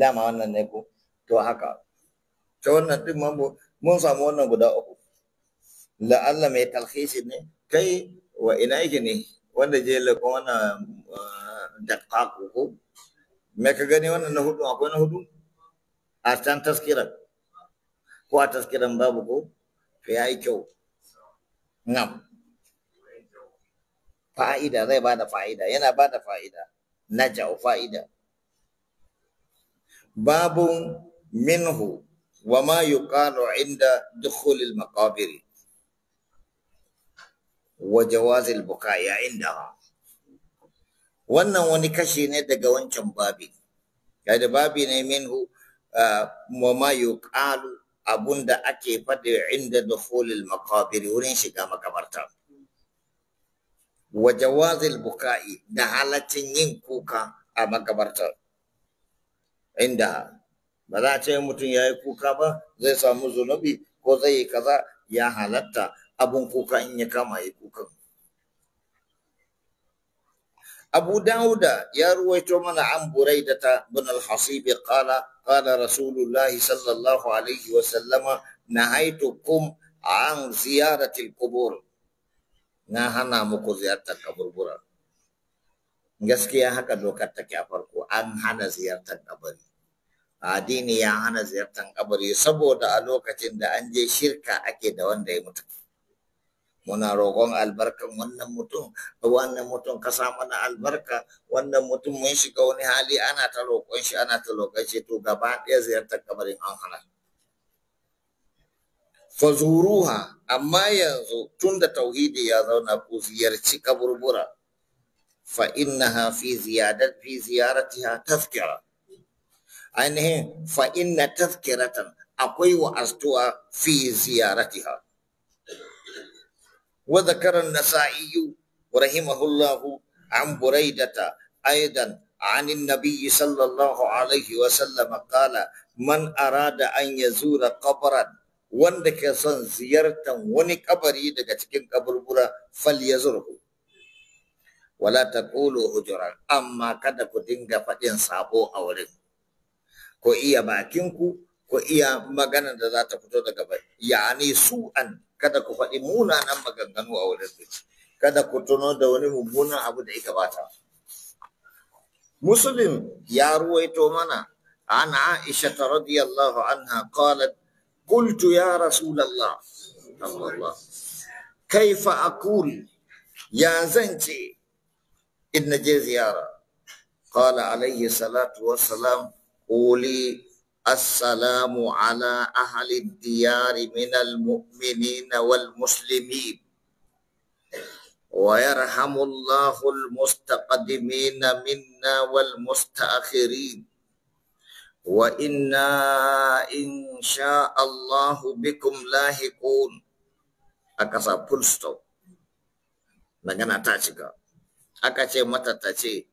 dama wannan ne ko to haka ta wannan din mun samu wannan guda 3 la'alla mai talhisi ne kai wa ina yake ne wanda je lakon wannan daƙaƙo ko me ka gani wannan na 4 akwai na 4 a can taskiran ko a taskiran babu ko to ya yi kyau nam fa'ida zai bada fa'ida yana bada fa'ida naja'u fa'ida babun minhu وما يقال عند دخول المقابر وجواز البكاء عندها. wannan wani kashi ne daga wancan babi, da babi ne minhu ma yuqalu abunda ake faɗi inda dukhulil maqabir wurin shiga makabarta, wa jawazil buka'i da halaccin yin kuka a makabarta. Inda ba za a ce mutum ya yi kuka ba zai samu zunubi ko zai yi kaza, ya halatta abun kuka in ya kama yi kukan. Abu Dawuda ya ruwaito mana an Buraidata bin al-Hasib qala qala Rasulullah sallallahu alaihi wa sallama nahaitukum an ziyaratil qubur, na hana muku ziyartar kaburbura. Gaskiya haka dokar take a farko, an hana ziyartar kabari. Addini ya hana ziyartar kabari saboda a lokacin da an je shirka ake da wanda ya mutu. Muna roƙon albarkan wannan mutum ka sa mana albarka, wannan mutum mun shiga wani hali ana ta roƙon shi ana ta roƙon shi, to gaba ɗaya ziyartar kabarin an hana. Fazuruha, amma yanzu tun da tauhidi ya zauna ku ziyarci kaburbura, fa innaha fi ziyaratiha tazkira, ainihin fa inna tazkiratan akwai wa'aztuwa fi ziyaratiha. وذكر النسائي رحمه الله عن بريدة أيضا عن النبي صلى الله عليه وسلم قال من أراد أن يزور قبرا وندك صن زيارة ونكبري دكتكين قبر فليزوره ولا تقولوا هجرا، أما كذا كتنجا فتن صابو أولين ko iya bakinku ko iya magana da za ta fito daga bai, yani su'an, kada ku faɗi munanan maganganu a wurin su, kada ku tuno da wani mummunan abu da ya gabata. Muslim ya ruwaito mana an Aisha radiyallahu anha qalat qultu ya Rasulullah kaifa aqul, ya zance in naje ziyara. Qala alayhi salatu wassalam quli السلام على أهل الديار من المؤمنين والمسلمين ويرحم الله المستقدمين منا والمستأخرين وإنا إن شاء الله بكم لاحقون. Akasa full stop, magana ta cika. Aka ce mata ta ce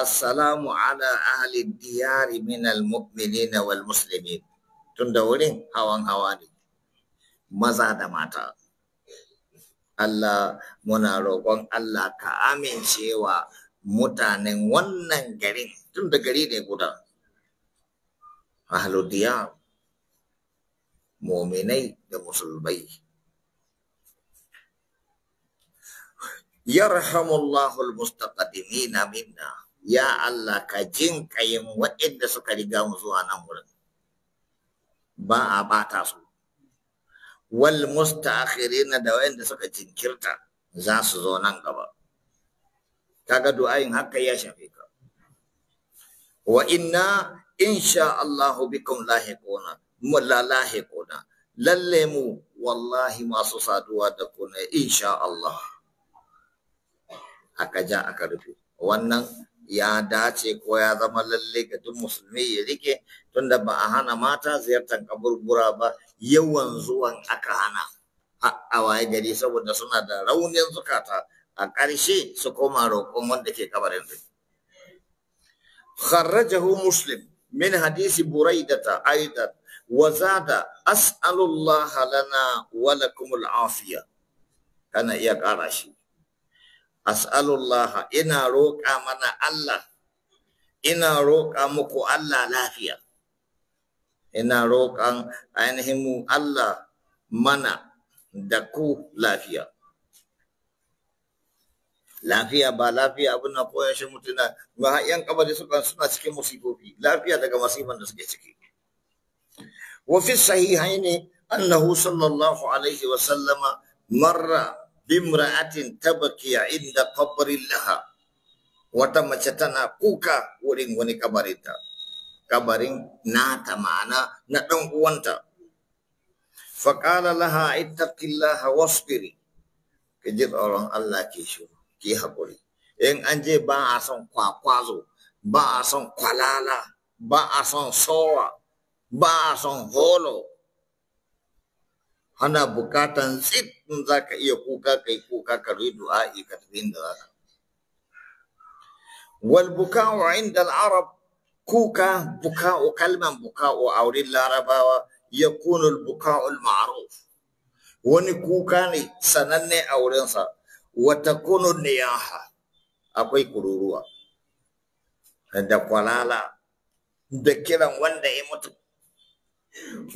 assalamu ala ahli diyari minal mu'minina wal muslimin, tunda wurin hawan hawa ne, maza da mata. Allah, muna roƙon Allah ka amincewa mutanen wannan garin, tunda gari ne guda, ahlu diyar, mu'minai da musulmai. Yarhamullahu almustaqdimina minna, ya Allah ka jin kayin waɗanda suka riga mu zuwa nan wurin, ba a bata su, wal mustaakhirina da waɗanda suka jinkirta za su zo nan gaba. Kaga du'ayin haka ya shafe ka. Wa inna insha Allahu bikum lahiquna, lahiquna, lalle mu wallahi masu saduwa da ku ne insha Allah. Aka ja aka rufe. Wannan ya dace ko ya zama lalle ga duk musulmi ya rike, tunda ba a hana mata ziyartar kaburbura ba, yawan zuwan aka hana a waye gari saboda suna da raunin zukata, a ƙarshe su koma roƙon wanda ke kabarin su. Kharrajahu Muslim min hadisi Buraidata aidan wa zada as'alullaha lana wa lakumul afiya. Kana iya ƙara shi. As'alullah, ina roƙa mana Allah, ina roƙa muku Allah lafiya, ina roƙan ainihin mu Allah mana da ku lafiya. Lafiya ba lafiya abin na koyar shi mutuna ba, yan kabari suna cikin musibobi, lafiya daga masifan da suke ciki. Wa fi sahihaini annahu sallallahu alaihi wa sallama marra bimra'atin tabki inda qabrin laha, wata mace tana kuka wurin wani kabarinta. kabarin nata ma'ana na ɗan uwanta. Faƙala laha ittaqillaha wasbiri, ki ji tsoron Allah ke shi ki haƙuri. In an je ba a son kwakwazo, ba a son kwalala, ba a son sowa, ba a son holo. Ana bukatan tsit in za ka iya kuka kai kuka ka yi du'a'i ka tafi inda za ka. Wal buka'u inda al-arab, kuka buka'u, kalman buka'u a wurin larabawa yakunu al-buka'u al-ma'ruf, wani kuka ne sananne a wurinsa. Wa takunu niyaha, akwai kururuwa da kwalala da kiran wanda ya mutu.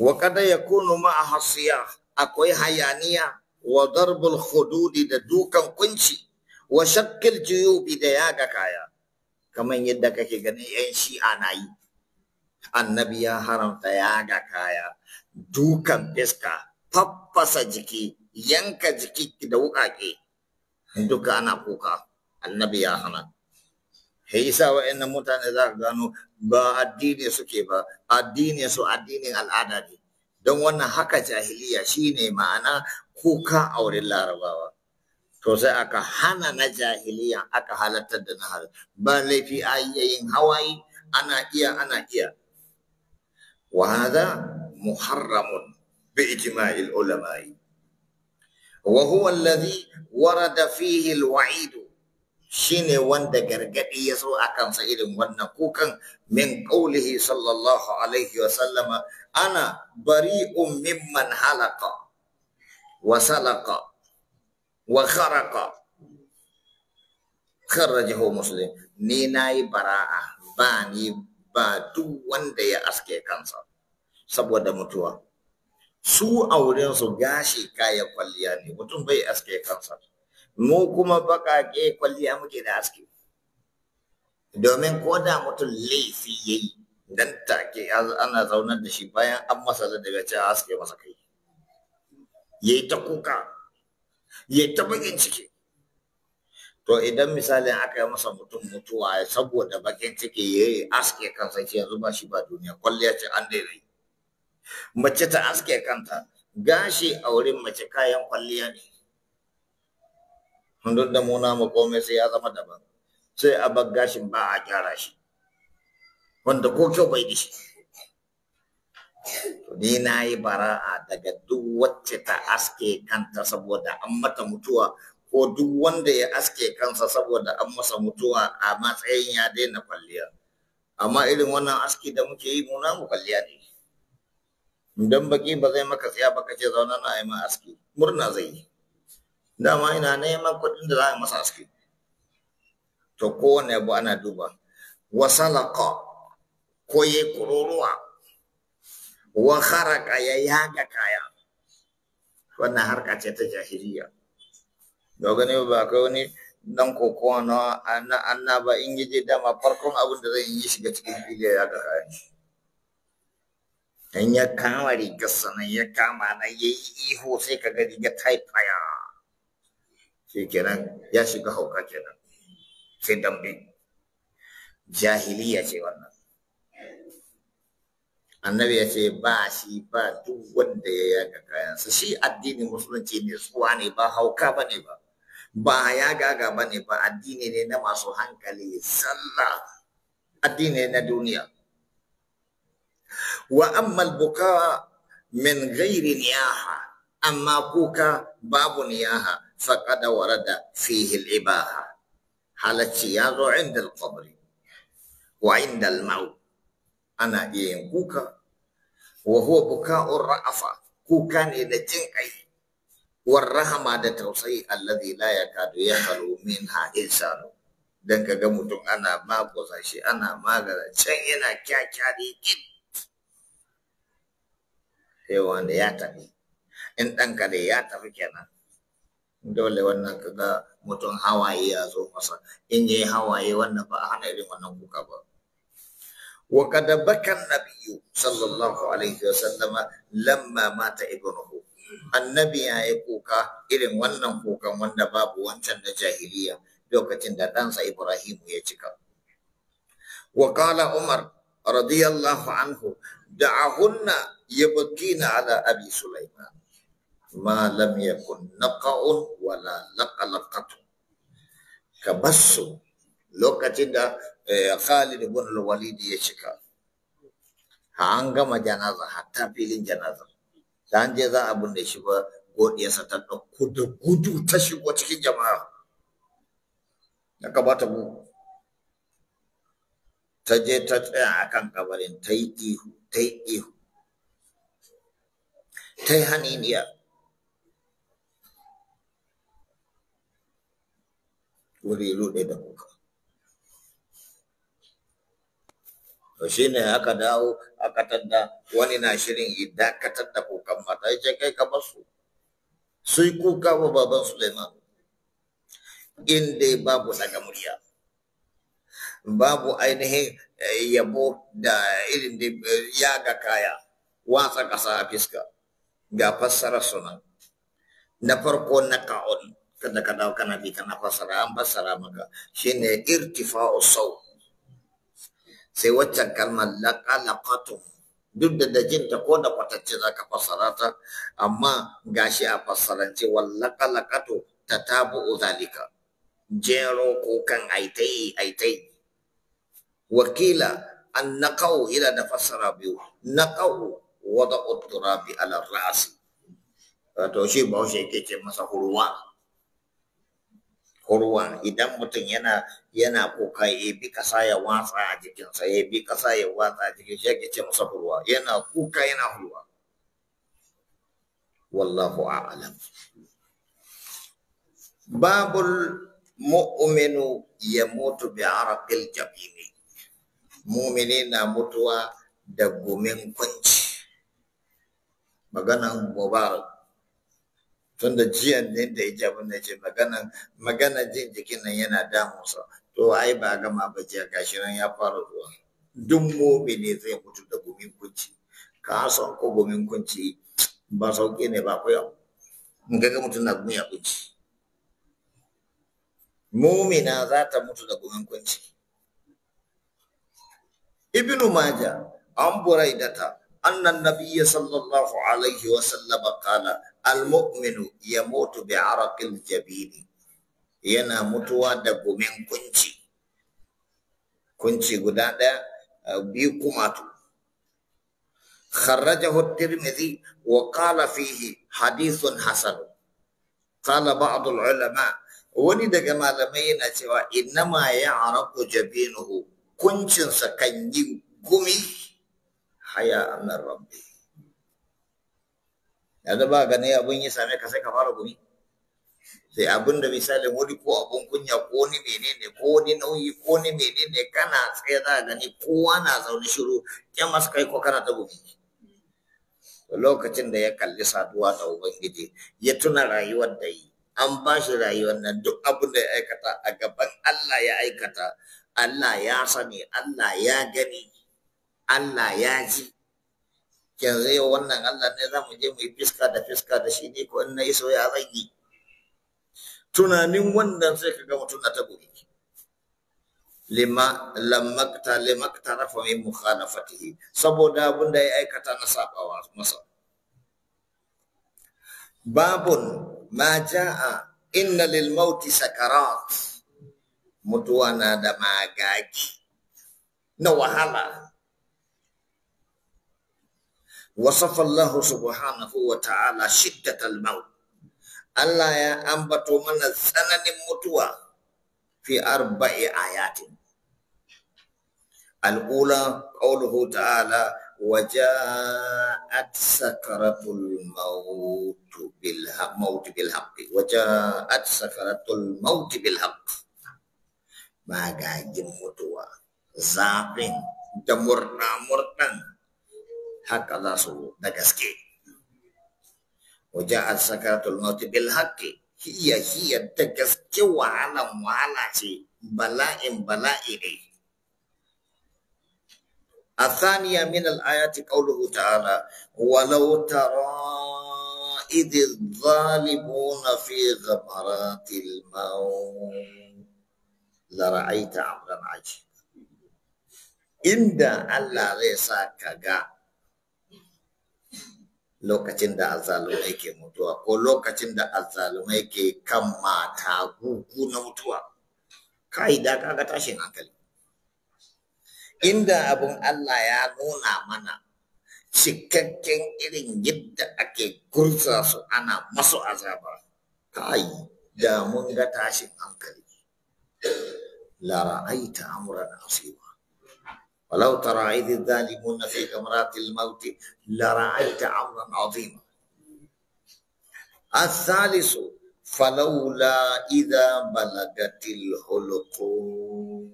Wa kada yakunu ma'aha siyah, akwai hayaniya. Wa darbul hududi, da dukan kunci. Wa shakkil juyubi, da yaga kaya, kamar yadda kake ganin yan shi'a na yi. Annabi ya haramta yaga kaya, dukan fiska, faffasa jiki, yanka jiki da wuƙaƙe, duka ana kuka. Annabi ya hana. Sai yasa wa'annan mutane za ka gano ba addini suke ba, addini su addinin al'ada ne. Don wannan haka jahiliya shine ma'ana kuka a wurin larabawa. To sai aka hana na jahiliya, aka halartar da na har ba laifi a yin hawaye, ana iya. Wa hada muharramun bi ijma'il ulama'i. Wa huwa alladhi warada fihi al-wa'id, shine wanda gargadi ya zo a kansa irin wannan kukan, min qaulihi sallallahu alaihi wa sallama, ana bari'un mimman halaka wa salaka wa kharaqa, kharrajahu Muslim. Ni nayi bara'a, ba ni ba duk wanda ya aske kansa saboda mutuwa. Su auren su gashi kayan kwalliya ne, mutum bai aske kansa. Mu kuma baƙaƙe kwalliya muke da aski, domin ko da mutum laifi ya yi dan take ana zaunar da shi bayan an masa da daga cewa aske masa kai, ya yi ta kuka, ya yi ta bakin ciki. To idan misalin aka yi masa mutum mutuwa saboda bakin ciki ya yi aske kansa, ce yanzu ba shi ba duniya, kwalliya ce an daina. Mace ta aske kanta, gashi a wurin mace kayan kwalliya ne. Duk da mu namu komai sai ya zama daban, sai a bar gashin ba a gyara shi, wanda ko kyau bai da shi. Ni na yi bara'a daga duk wacce ta aske kanta saboda an mata mutuwa, ko duk wanda ya aske kansa saboda an masa mutuwa a matsayin ya daina kwalliya. Amma irin wannan aski da muke yi mu namu kwalliya ne. Idan baki ba zai maka tsaya ba, kace zauna na yi ma aski, murna zai yi. Dama ina neman kuɗin da za a masa aski. To kowane abu ana duba. Wasalaka, ko ya kururuwa, wa kharaka, ya yaga kaya. Wannan harka ce ta jahiliya. Dogon ne ba kai wani dan kokowa na annaba in yi je dama farkon abin da zai yi shiga cikin fili ya yaga kaya. Dan ya kama rigar sanan ya kama na yayi iho, sai ka ga riga ta faya. Shi kenan ya shiga hauka kenan, sai dambe. Jahiliya ce wannan. Annabi ya ce ba shi ba duk wanda ya yaga kayansa. Shi addinin musulunci ne, tsuwa ne, ba hauka ba ne ba, ba ya gaga ba ne ba, addini ne na masu hankali sallah, addini ne na duniya. Wa ammal buka min ghairi niyaha, amma kuka babu niyaha, faqad warada fihi al-ibaha, halacci ya zo inda al-qabri wa inda al-maut. Ana iya yin kuka, wa huwa buka'ur ra'afa, kuka ne da jin kai, war rahama da tausayi, alladhi la yakadu yakhlu minha insanu. Dan kaga mutum ana magoza shi, ana magana can yana kyakyari kin, sai wanda ya tafi. In ɗanka da ya tafi kenan, dole wannan kaga mutum hawaye ya zo masa. In yi hawaye wannan ba a hana irin wannan kuka ba. Wa qad baka an-nabiyyu sallallahu alaihi wasallam lamma mata ibnuhu. Annabi ya yi kuka irin wannan kukan wanda babu wancan da jahiliya, lokacin da ɗansa Ibrahim ya cika. Wa qala Umar رضي الله عنه دعهن يبكين على أبي سليمان ما لم يكن نقع ولا لقلقة كبسوا lokacin da Khalid ibn al-Walid ya cika an gama janaza hatta filin janaza dan je za a binne shi ba godiyarsa ta dauko da gudu ta shigo cikin jama'a da ka bata mu ta je ta tsaya akan kabarin ta yi ihu ta yi ihu ta yi haniniya wuri rude da kuka to shine aka dawo aka tadda wani na shirin dakatar da kukan mata ya ce kai ka basu sai kuka wa baban Suleiman in dai babu daga murya babu ainihin yabo da irin da ya ga kaya watsa ƙasa a fiska ga fassara sunan na farko na ka'on kada ka dawo kana bi kana fassara an fassara maka shine irtifa'u saut sai waccan kalmar laƙalaƙatu duk da dajinta ko da kwatacce za ka fassara ta amma gashi a fassarance wallaƙalaƙatu ta tabu zalika jero kukan aitai wakila an naƙau ila da fassara biyu naƙau wada utturabi ala ra'asi wato shi ba shi yake ce masa hurwa idan mutum yana kuka ya bi kasa ya watsa a jikinsa ya bi kasa ya watsa a jikin shi yake ce masa hurwa yana kuka yana hurwa wallahu a'lam babul mu'minu yamutu bi araqil jabini mu'mini na mutuwa da gumin kunci maganan mubarak tunda jiyan ne da ya abin da ce magana jin jikin nan yana damunsa to ai ba gama ba jiya gashi nan ya fara zuwa duk mu'mini zai mutu da gumin kunci ka san ko gumin kunci ba sauki ne ba ko yau in ga mutum na gumin kunci mu'mina za ta mutu da gumin kunci ibnu majah an buraidata anna nabiyya sallallahu alaihi wa sallam qala al-mu'minu yamutu bi araqil jabini yana mutuwa da gumin kunci guda daya biyu kumatu kharrajahu at-tirmidhi wa qala fihi hadithun hasan qala ba'd al-ulama wani daga malamai yana cewa innama ya'raqu jabinuhu kuncinsa kan yi gumi haya amar rabbi yanzu ba gane abun yi same ka sai ka fara gumi sai abun da misali wani ko abun kunya ko ni menene ko ni nauyi ko ni menene kana tsaye za gani kowa na zaune shiru yan masu kai ko kana ta gumi lokacin da ya kalli saduwa da ubangiji ya tuna rayuwar da yi an ba shi rayuwar nan duk abin da ya aikata a gaban Allah ya aikata Allah ya sani Allah ya gani Allah ya ji yanzu yau wannan Allah ne za mu je mu yi fiska da shi ne ko in na iso ya zan yi tunanin wannan sai ka ga mutum na ta guri lamma tarafa min mukhalafatihi saboda abin da ya aikata na sabawa masa babun ma jaa inna lil mauti sakarat mutuwa na da magagi na wahala wasafa Allah subhanahu wa ta'ala shiddatal maut Allah ya ambato mana tsananin mutuwa fi 4 ayatin al-ula qawluhu ta'ala وجاءت سكرة الموت بالحق وجاءت سكرة الموت بالحق magagin mutuwa zafin da murnan haka za su da gaske وجاءت سكرة الموت بالحق hiya da gaske wahala ce bala'in ne الثانية من الآيات قوله تعالى ولو ترى إذ الظالمون في غمرات الموت لرأيت أمرا عجيبا inda Allah zai sa ka ga lokacin da azzalumai ke mutuwa ko lokacin da azzalumai ke kan mata gugu na mutuwa kai da kaga tashin hankali. Inda abun Allah ya nuna mana cikakken irin yadda ake gurza su ana masu azaba kai da mun ga tashin hankali. La ra'aita amran asiba walau tara idh zalimuna fi gamratil maut la ra'aita amran azima. As-salisu falawla idza balagatil hulqum.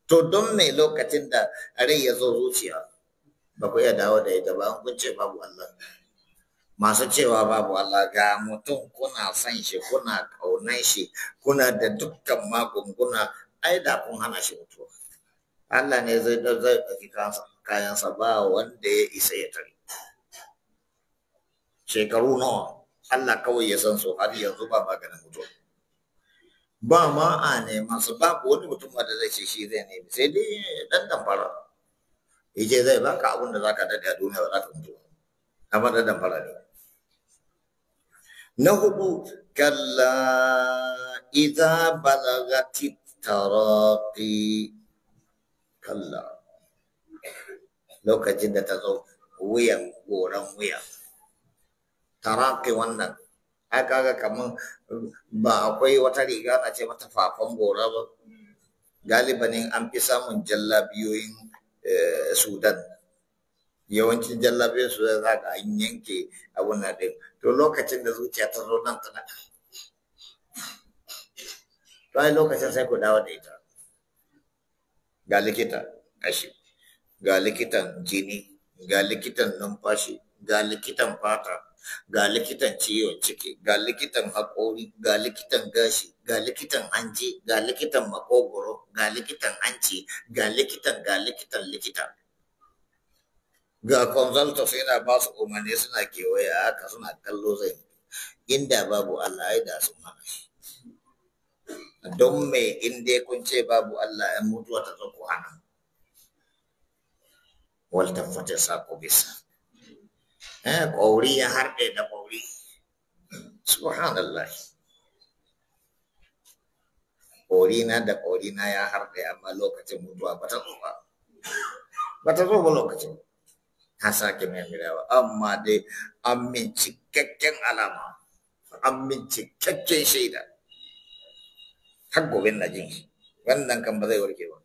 To don me lokacin da rai ya zo zuciya ba ku iya dawo da ita ba kun ce babu Allah. Masu cewa babu Allah ga mutum kuna son shi kuna ƙaunar shi kuna da dukkan magunguna ai da kun hana shi mutuwa. Allah ne zai ɗauki kayansa ba wanda ya isa ya tare. Shekaru nawa Allah kawai ya san su har yanzu ba maganin mutuwa. Ba ma a neman su ba wani mutum da zai ce shi zai nemi sai dai dan damfara. Yace zai baka abin da zaka dade a duniya ba za ka mutu. Amma da damfara ne. Na hudu kalla idza balagati taraqi kalla lokacin da ta zo wuyan goran wuya taraqi wannan aka ga kaman ba akwai wata riga a ce mata fafan gora ba galibanin an fi samun jallabiyoyin Sudan yawancin jallabiyoyin Sudan za ka an yanke abun nan din to lokacin da zuciya ta zo nan tana to ai lokacin sai ku dawo da ita ga likitan kashi ga likitan jini ga likitan numfashi ga likitan fata ga likitan ciwon ciki ga likitan haƙori ga likitan gashi ga likitan hanji ga likitan makogoro ga likitan hanci ga likitan likita ga consultants yana ba su umarni suna kewaye a haka suna kallo zai inda babu Allah ai da sun hana shi don me in dai kun ce babu Allah ya mutuwa ta zo ku hana wal tafata saqo bisa ƙauri ya harɗe da ƙauri subhanallah ƙaurina da ƙaurina ya harɗe amma lokacin mutuwa ba ta zo ba lokacin ta sake maimaitawa amma dai an min cikakken alama an min cikakken shaida har gobe na jin shi wannan kan ba zai warke ba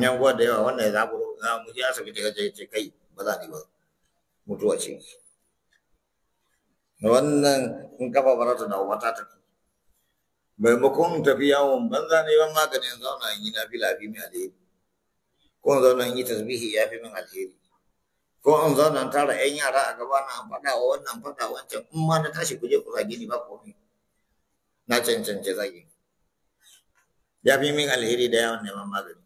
yan uwa da yawa wannan ya zaburo za mu je asibiti ga ce kai ba za ni ba mutuwa ce wannan in kafa barata da wata ta maimakon tafi yawon banza ne ban maganin zauna in yi na fila fi min alheri ko in zauna in yi tasbihi ya fi min alheri ko in zauna in tara yan yara a gaba na faɗa wa wannan faɗa wancan in ma na tashi kuje ku zage ni ba komai na cancance zage ya fi min alheri da yawan neman magani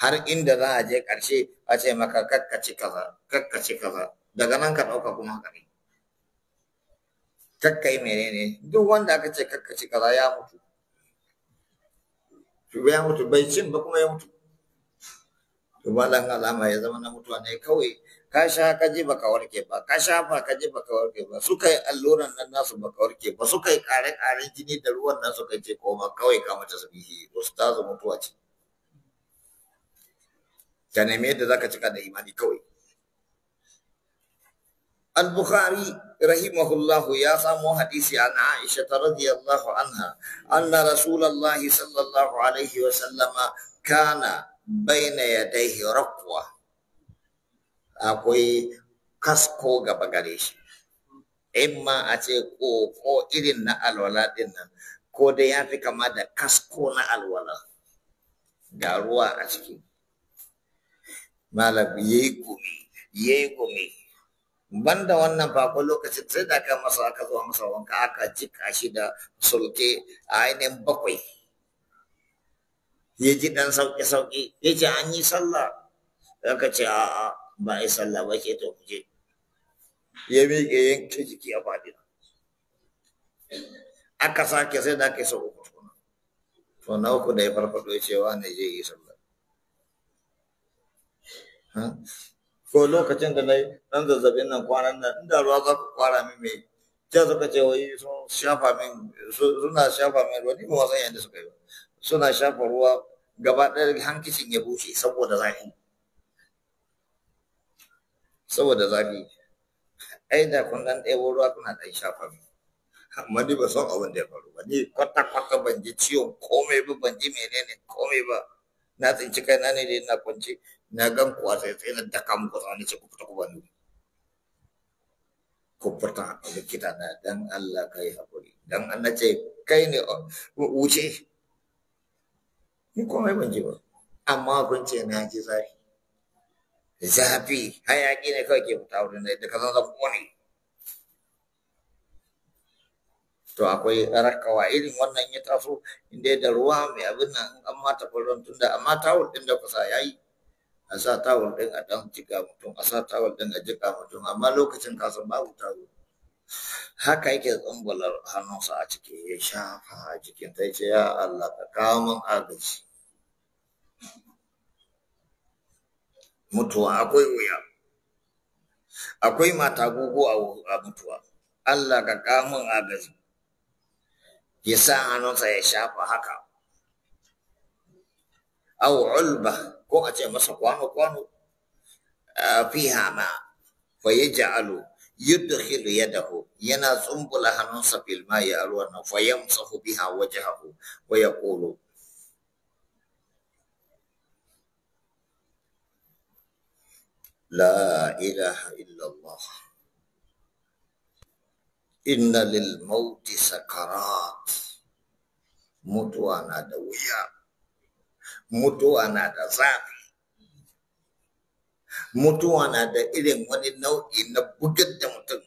har inda za a je ƙarshe a ce maka kakkaci kaza daga nan ka ɗauka kuma haka ne kakkai menene duk wanda aka ce kakkaci kaza ya mutu bai cin ba kuma ya mutu to ba dan alama ya zama na mutuwa ne kawai ka sha ka ji baka warke ba ka sha ba ka ji baka warke ba suka yi alluran nan nasu baka warke ba suka yi ƙare-ƙaren jini da ruwan nan suka ce koma kawai ka mata sabihi ustazu mutuwa ce ka nemi yadda zaka cika da imani kawai. Al-Bukhari rahimahullahu ya samo hadisi an Aisha radhiyallahu anha anna Rasulullah sallallahu alaihi wasallam kana baina yadayhi raqwa akwai kasko gaba gare shi imma a ce ko irin na alwala din nan ko da ya fi kama da kasko na alwala ga ruwa a ciki malam yayi gumi banda wannan fa ko lokacin sai da aka masa aka zo masa wanka aka jika shi da sulke a ainihin bakwai ya ji dan sauki ya ce an yi sallah aka ce a'a ba a yi sallah ba ke to kuje ya miƙe yanke jiki a faɗi aka sake sai da aka yi sau uku to na uku da ya farfado cewa ne zai yi sallah. Ko lokacin da na yi ɗan zazzabin nan kwanan nan inda ruwa za ku kwara min mai ta suka ce wai sun shafa min suna shafa min ruwa ni ba wasan yadda suka yi ba suna shafa ruwa gaba ɗaya hankicin ya bushe saboda zafi ai da kun ɗan ɗebo ruwa kuna ɗan shafa min amma ni ba san abin da ya faru ba ni kwata-kwata ban ji ciwon komai ba ban ji menene komai ba na tsinci kaina ne da ina kwance na gan kuwa sai na daka muku tsawon ce ku fita ku bani ku fita likita na dan Allah kai hakuri dan Allah ce kai ne wuce ni komai ban ji ba amma kun ce na ji zafi hayaki ne kawai ke fita wurin da ka san zan kone to akwai rakawa irin wannan ya taso inda da ruwa mai abin nan an mata kwallon tunda amma tawul din da kusa yayi a sa tawul din a dan jika mutum a sa tawul din a jika mutum amma lokacin kasan babu tawul haka yake tsumbular hannunsa a ciki ya shafa a jikin ta ce ya Allah ka kawo min agaji mutuwa akwai wuya akwai mata gugu a mutuwa Allah ka kawo min agaji ya sa hannunsa ya shafa haka aw ulba ko a ce masa kwano fiha ma fa yaj'alu yudkhilu yadahu yana tsumbula hannunsa fil ma'i a ruwan nan fa yamsahu biha wajhahu wa yaqulu la ilaha illallah inna lil mauti sakarat mutuwa na da wuya mutuwa na da zafi mutuwa na da irin wani nau'i na bugar da mutum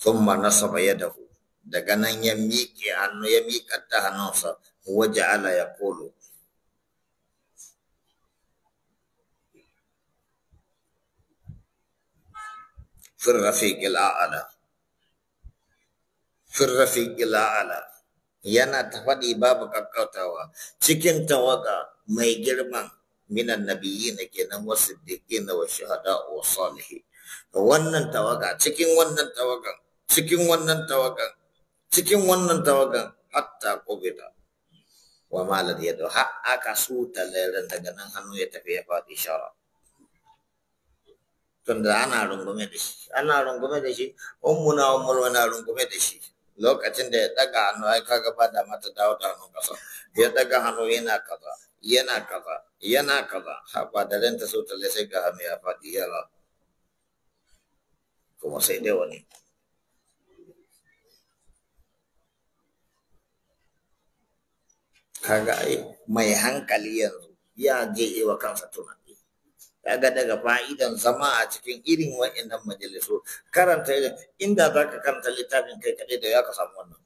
thumma nasaba yadahu daga nan ya miƙe hannu ya miƙar da hannunsa وجعل يقول في الرفيق الأعلى yana ta faɗi babu kakkautawa cikin tawaga mai girman minan nabiyyi na kenan wasu siddiqi na wa shuhada wa salihi wannan tawaga cikin wannan tawagan hatta qubita wa malar yadda har aka suta lairan daga nan hannu ya tafi ya faɗi shara tunda ana rungume da shi ummuna na rungume da shi lokacin da ya daga hannu ai kaga ba da mata dawo da hannun kasa ya daga hannu yana kaza har ba da ranta suta lai sai ga hannu ya faɗi yara kuma sai dai wani kaga mai hankali yanzu ya je wa kansa tunani kaga daga fa'idan zama a cikin irin wa'annan majalisu karanta inda za ka karanta littafin kai kaɗai da ya ka samu wannan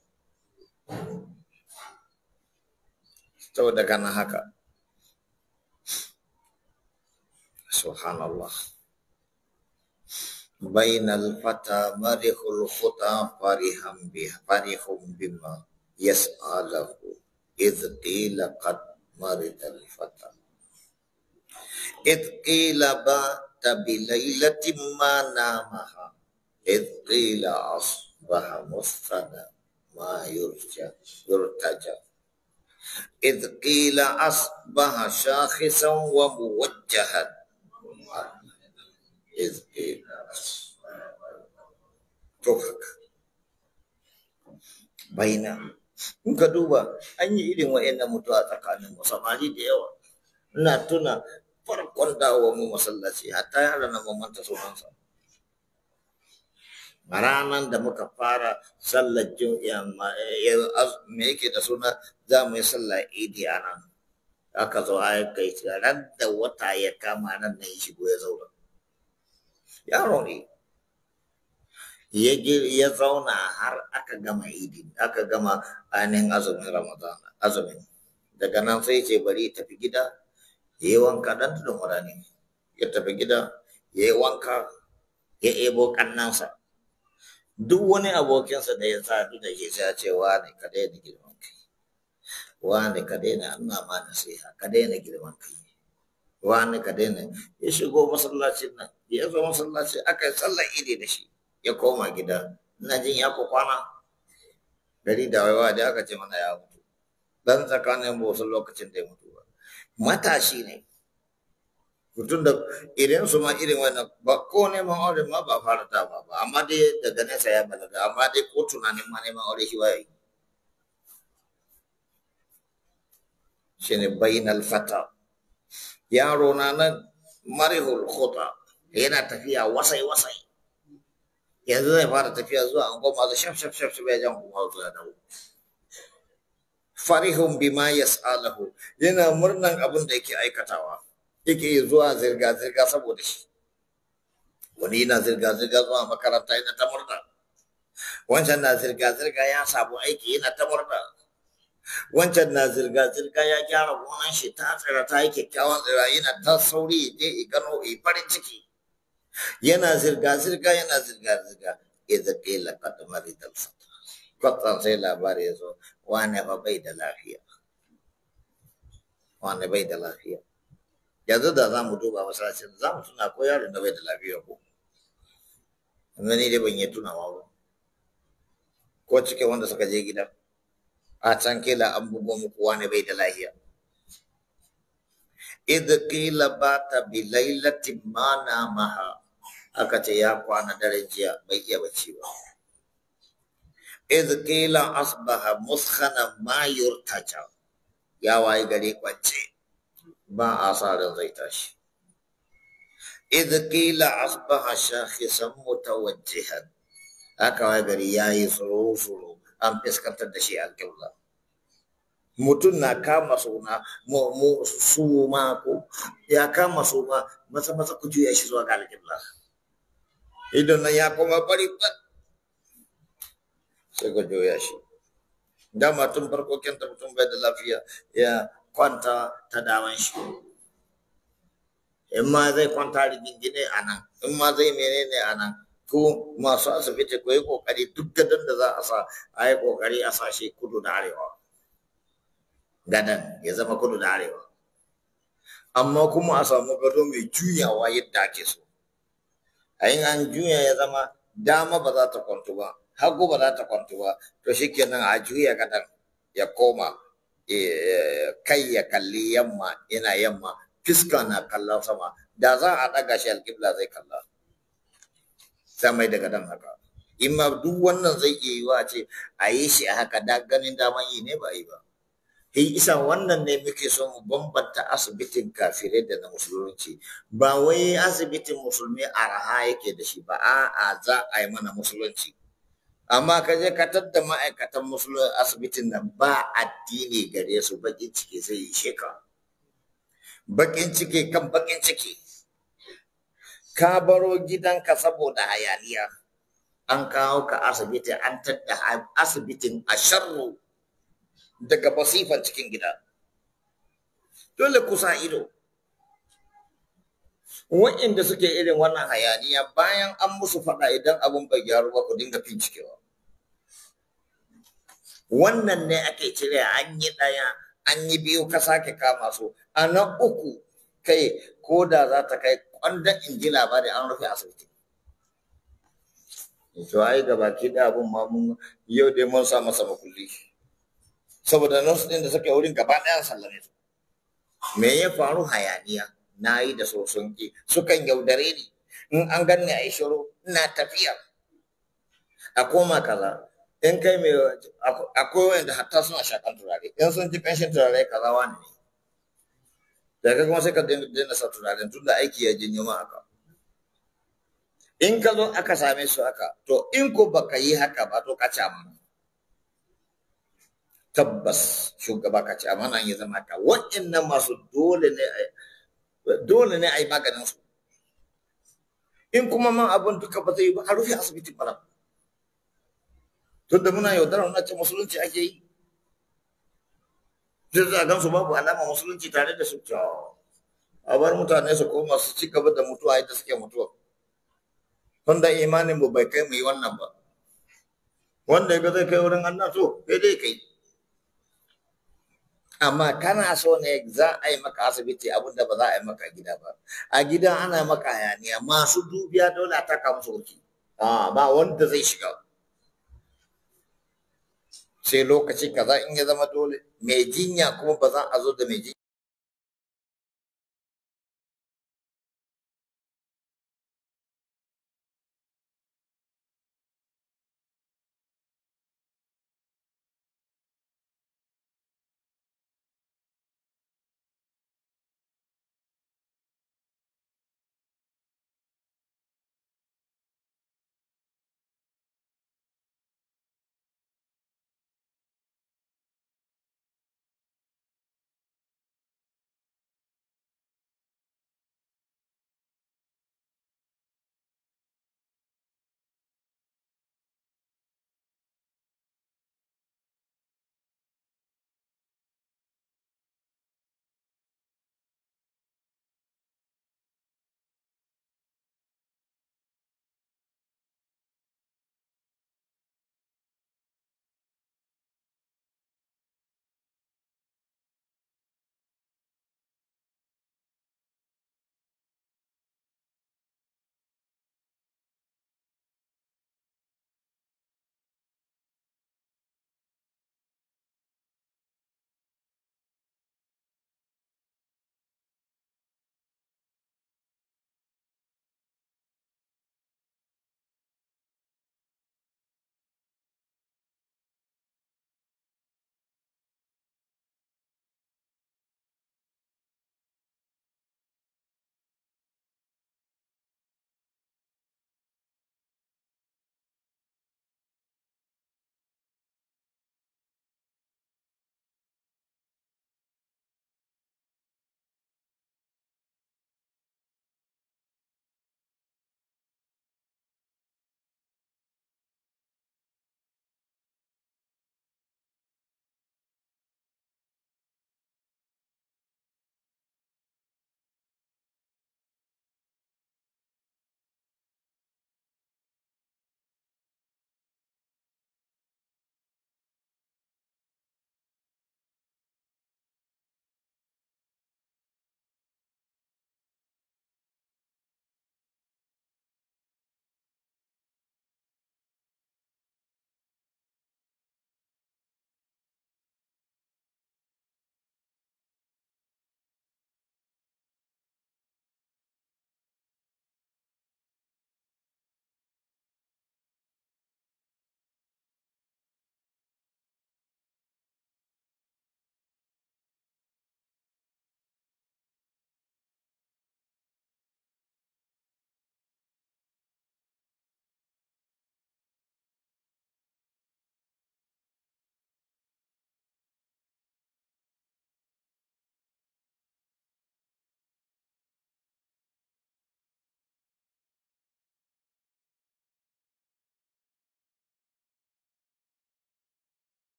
saboda kana haka subhanallah bainal fata marihul khuta farihum bima yas'alahu إذ قيل قد مرض الفتى إذ قيل بات بليلة ما نامها إذ قيل أصبح مستنى ما يرتجى إذ قيل أصبح شاخصا وموجها إذ قيل تفك بين in ka duba an yi irin wa'annan mutuwa tsakanin mu samari da yawa ina tuna farkon dawo mu masallaci hatta yara na mamanta sunansa ranar da muka fara sallar jumi'a me yake da suna za mu yi sallar idi a nan aka zo a kai ran da wata ya kama nan na yi shigo ya zauna yaro ne ya zauna har aka gama idi aka gama ainihin azumin ramadan azumin daga nan sai ce bari tafi gida ya yi wanka dan tudun rani ya tafi gida ya yi wanka ya ebo kannansa duk wani abokinsa da ya sadu da shi sai ya ce wane ka daina girman kai wane ka daina ina ma nasiha ka daina girman kai wane ka daina ya shigo masallacin nan ya zo masallaci aka yi sallar idi da shi ya koma gida ina jin ya kwana gari da waiwa da aka ce mana ya mutu dan tsakanin ba wasu lokacin da ya mutu ba matashi ne mutum da irin su ma irin wannan ba ko neman aure ma ba fara dama ba amma dai daga nesa ya balaga amma dai ko tunanin ma neman aure shi waye shine bainal fata yaro na nan marihul khuta yana tafiya wasai wasai yanzu zai fara tafiya zuwa an goma da shaf shaf shaf ya jan kuma zuwa dawo farihun bima yas'alahu yana murnan abin da yake aikatawa yake zuwa zirga-zirga saboda shi wani yana zirga-zirga zuwa makaranta yana ta murna wancan na zirga-zirga ya samu aiki yana ta murna wancan na zirga-zirga ya gyara gonan shi ta tsira ta yi kyakkyawan tsira yana ta sauri je gano farin ciki yana zirga-zirga yana zirga-zirga idza qila qad marida al-fata kwatsan sai labari ya zo wane ba bai da lafiya wane bai da lafiya yanzu da za mu duba masallacin za mu tuna ko yaron da bai da lafiya ko amma ni dai ban yi tunawa ba ko cikin wanda suka je gida a can kila an bugo muku wani bai da lafiya idh qila bata bi lailatin ma namaha aka ce ya kwana daren jiya bai iya bacci ba idh qila asbaha muskhana ma yurtaja ya waye gari kwance ba a sa ran zai tashi idh qila asbaha shakhisan mutawajjihan aka waye gari yayi tsoro an fiskantar da shi alƙibla mutum na kama suna suma ko ya kama suma masa ku juya shi zuwa ga alƙibla idan nan ya koma bari sai ka juya shi dama tun farko kenta mutum bai da lafiya ya kwanta ta daman shi in ma zai kwanta rigingine a nan in ma zai menene a nan ko masu asibiti ko yi kokari duk gadon da za a sa a yi kokari a sa shi kudu da arewa gadon ya zama kudu da arewa amma kuma a samu gado mai juyawa yadda ake so a yin an juya ya zama dama ba za ta kwantu ba hagu ba za ta kwantu ba to shi kenan a juya gadon ya koma kai ya kalli yamma yana yamma fiska na kallon sama da za a ɗaga shi alƙibla zai kalla sai mai daga dan haka in ma duk wannan zai iya yiwa ce a yi shi a haka da ganin daman yi ne ba yi ba isa wannan ne muke so mu bambanta asibitin kafirai da na musulunci ba wai asibitin musulmi araha yake da shi ba a'a za a yi mana musulunci amma ka je ka tadda ma'aikatan musulunci asibitin nan ba addini gare su bakin ciki zai yi sheka bakin ciki kan bakin ciki ka baro gidanka saboda hayaniya an kawo ka asibiti an tadda asibitin a sharru daga basifan cikin gida dole kusa ido wa'inda suke irin wannan hayaniya bayan an musu faɗa idan abun bai gyaru ba ku dinga bincikewa wannan ne ake cire an yi ɗaya an yi biyu ka sake kama su a na uku kai ko da za ta kai kwandon in ji labari an rufe asibiti to ai gabaki da abun ma mun yau dai mun sa masa makulli saboda nurse din da suke wurin gaba ɗayan sallame su me ya faru hayaniya na yi da soson ki sukan yaudare ni in an ganni a yi shiru ina tafiya a koma kaza in kai mai akwai wanda hatta suna shakan turare in sun ji kanshin turare kaza wani ne daga kuma sai ka daina sa turaren tun da aiki ya janyo ma haka in ka zo aka same su haka to in ko baka yi haka ba to ka ci amana tabbas shugaba ka ci amana ya zama ka waɗannan masu dole ne a yi maganin su in kuma man abin duka ba zai yi ba a rufe asibiti bara tun da muna yaudarar na ce musulunci ake yi zai za a gan su babu alama musulunci tare da su a bar mutane su koma su ci gaba da mutuwa yadda suke mutuwa. Wanda imanin mu bai kai mu yi wannan ba. Wanda ya ga zai kai wurin Allah to sai dai kai. Amma kana so ne za a yi maka asibiti abinda ba za a yi maka gida ba. A gida ana maka hayaniya masu dubiya dole a taka musu wuki. Ba wanda zai shiga. Sai lokaci kaza in ya zama dole mai jinya kuma ba za a zo da mai jinya.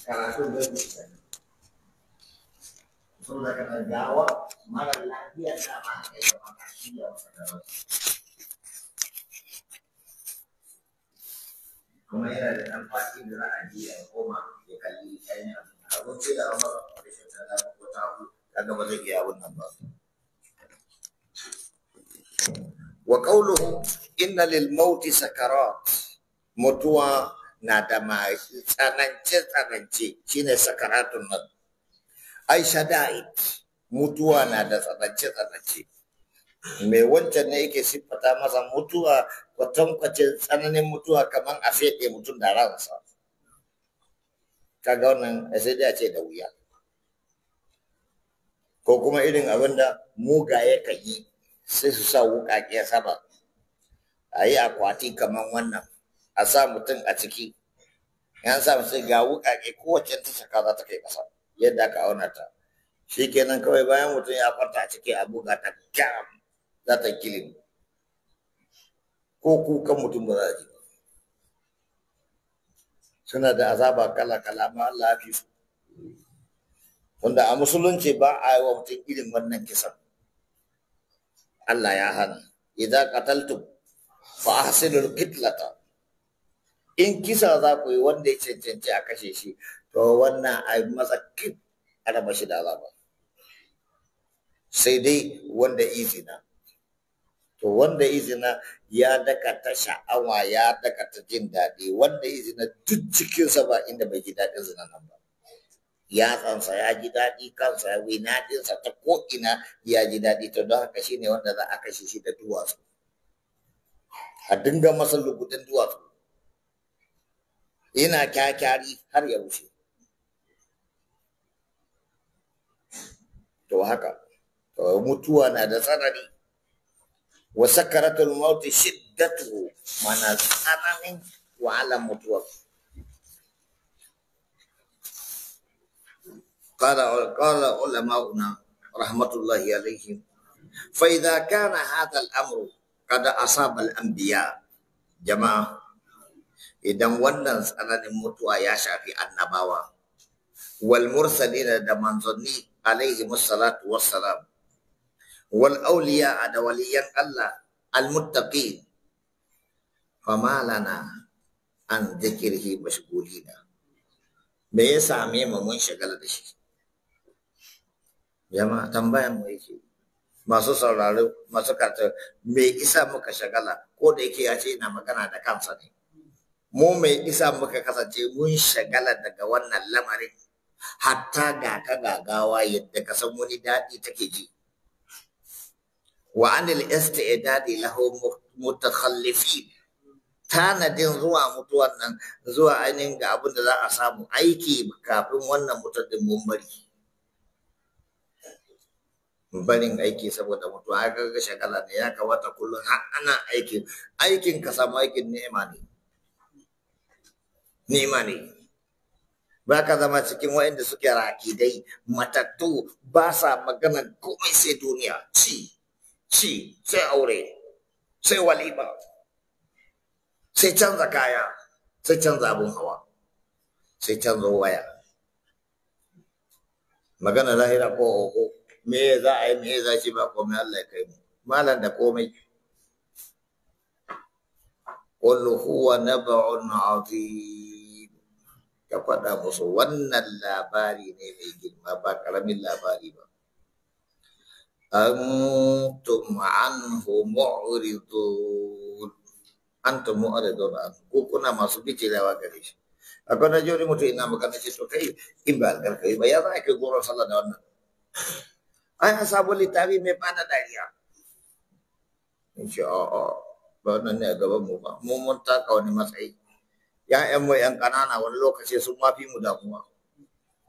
Karatun bai bisa. Saboda kana jawab mara lafiya da ba kai da makashi da
kuma yana da ɗan faɗi da za a je a koma ya kalli ainihin abinci da an masa operation ta dama ko ta hagu kaga ba zai iya wannan ba. Wa qawluhu inna lil mauti sakarat, mutuwa na da tsanance shine sakaratun nan. Ai shada'id, mutuwa na da tsanance. Mai wancan ne yake siffata masa mutuwa kwatankwacin tsananin mutuwa kamar a feɗe mutum da ransa. Kaga wannan sai dai a ce da wuya. Ko kuma irin abin da mugaye kan yi sai su sa wuƙaƙe sama. A yi akwati kamar wannan, a sa mutum a ciki. Yan sa mutum ga wuƙaƙe kowace ta saka za ta kai ƙasa yadda aka auna ta. Shi kenan kawai bayan mutum ya kwanta a ciki a buga ta kyam. Za ta kilin ko kukan mutum ba za a ji ba. Suna da azaba kala-kala ma Allah fi su. Wanda a musulunci ba a yi wa mutum irin wannan kisan. Allah ya hana. Idan qataltum fa ahsinul qitlata. In kisa za ku yi wanda ya cancanci a kashe shi, to wannan a yi masa kit a raba shi da azaba. Sai dai wanda izina. To wanda izina ya daka ta sha'awa ya daka ta jin daɗi, wanda izina duk cikinsa ba inda bai ji daɗin zina nan ba. Yatsansa ya ji daɗi, kansa ya winaɗinsa ta ko'ina ya ji daɗi, to don haka shi ne wanda za a kashe shi da duwatsu. A dinga masa lugudan duwatsu. Yana kyakyari har ya wuce. To haka, to mutuwa na da tsanani. Wa sakaratul mauti shiddatuhu, mana tsananin wahalar mutuwa. Qala ulama'una rahmatullahi alaihim, fa idza kana hadha al-amru qad asaba al-anbiya. Jama'a, idan wannan tsananin mutuwa ya shafi annabawa wal mursalina da manzanni alaihimus salatu wassalam, wal auliya da waliyan Allah al-muttaqin, fama lana an dhikrihi mashghulina. Me ya same mu mun shagala da shi? Jama'a tambayan mu yake, masu sauraro, masu karatu, me isa muka shagala? Ko da yake ya ce ina magana da kansa ne. Mu me isa muka kasance mun shagala daga wannan lamarin, hatta ga ka gagawa yadda ka san wani daɗi take ji. Wa anil isti'dadi lahu mutakhallifin, tanadin zuwa mutuwan nan, zuwa ainihin ga abin da za a samu aiki kafin wannan mutuwar din mun bari. Barin aiki saboda mutuwa ga shagala ne, ya kamata kullum har ana aikin ka samu aikin ni'ima ne. Ba ka zama cikin waɗanda suke rakidai matattu, ba sa magana komai sai duniya, ci sai aure, sai walima, sai canza kaya, sai canza abun hawa, sai canza waya. Magana lahira ko oho, me za a yi, me za shi ba komai, Allah ya kai mu malan da komai. Qul huwa nab'un azim, ka faɗa musu wannan labari ne mai girma, ba karamin labari ba. Antum anhu mu'ridun, antum mu'ridun, ko kuna masu bijirewa gare shi. Akwai na jori mutum ina magana ce to kai in ba algarkai ba ya za a kai goron sallah da wannan. Ai an samu littafi mai bada dariya. In ce a'a ba wannan ne a gaban mu ba, mu mun taka wani matsayi. Ya'yan mu yan ƙanana wani lokaci sun mafi mu damuwa.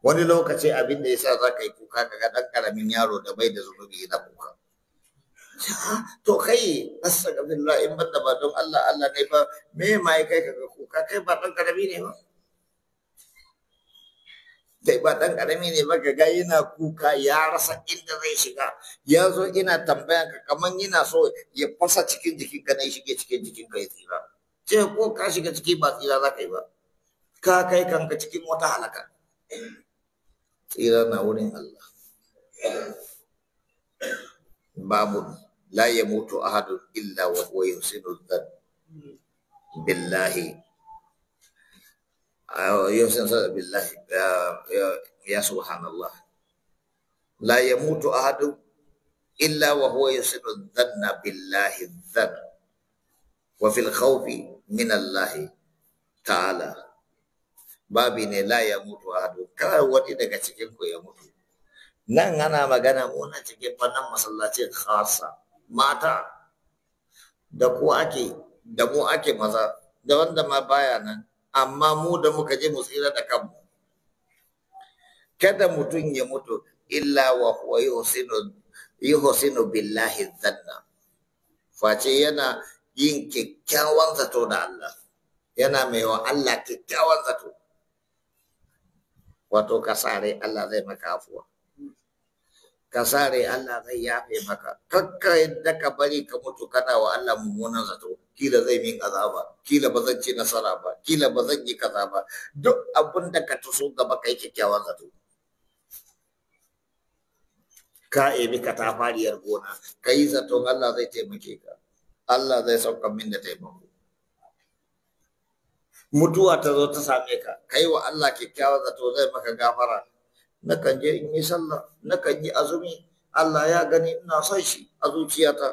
Wani lokaci abin da yasa za ka yi kuka kaga ɗan ƙaramin yaro da bai da zunubi yana kuka. To kai astagfirullah, in banda ba don Allah ne ba, me ma kai kaga kuka? Kai ba ɗan ƙarami ne ba. Kai ba ɗan ƙarami ne ba, ga yana kuka ya rasa inda zai shiga. Ya zo ina tambaya ka kaman yana so ya fasa cikin jikinka na shige cikin jikinka ya tsira. Ce ko ka shiga ciki ba tsira za ka yi ba. Ka kai kanka cikin wata halaka. Tsira na wurin Allah. Babu la yamutu ahadun illa wa huwa yuhsinu dhann billahi yusin billahi ya subhanallah la yamutu ahadun illa wa huwa yusiru dhanna billahi dhann wa fil khawfi min Allah ta'ala babi ne la yamutu ahadun kar wani daga cikin ku ya mutu nan ana magana mu na cikin fannin masallacin khassa mata da ku ake da mu ake maza da wanda ma baya nan amma mu da muka je mu tsira da kanmu kada mutum ya mutu illa wa huwa yuhsinu billahi dhanna face yana yin kyakkyawan zato da Allah yana mai wa Allah kyakkyawan zato wato kasare Allah zai maka afuwa kasare Allah zai yafe maka kakka yadda ka bari ka mutu kana wa Allah mummunan zato kila zai min azaba kila ba zan ci nasara ba kila ba zan yi kaza ba duk abin da ka tuso gaba kai kyakkyawan zato ka ebi ka ta fariyar gona ka yi zaton Allah zai taimake ka Allah zai sauka min da taimako mutuwa ta zo ta same ka kai wa Allah kyakkyawan zato zai maka gafara nakan je in yi sallah nakan yi azumi Allah ya gani ina son shi a zuciyata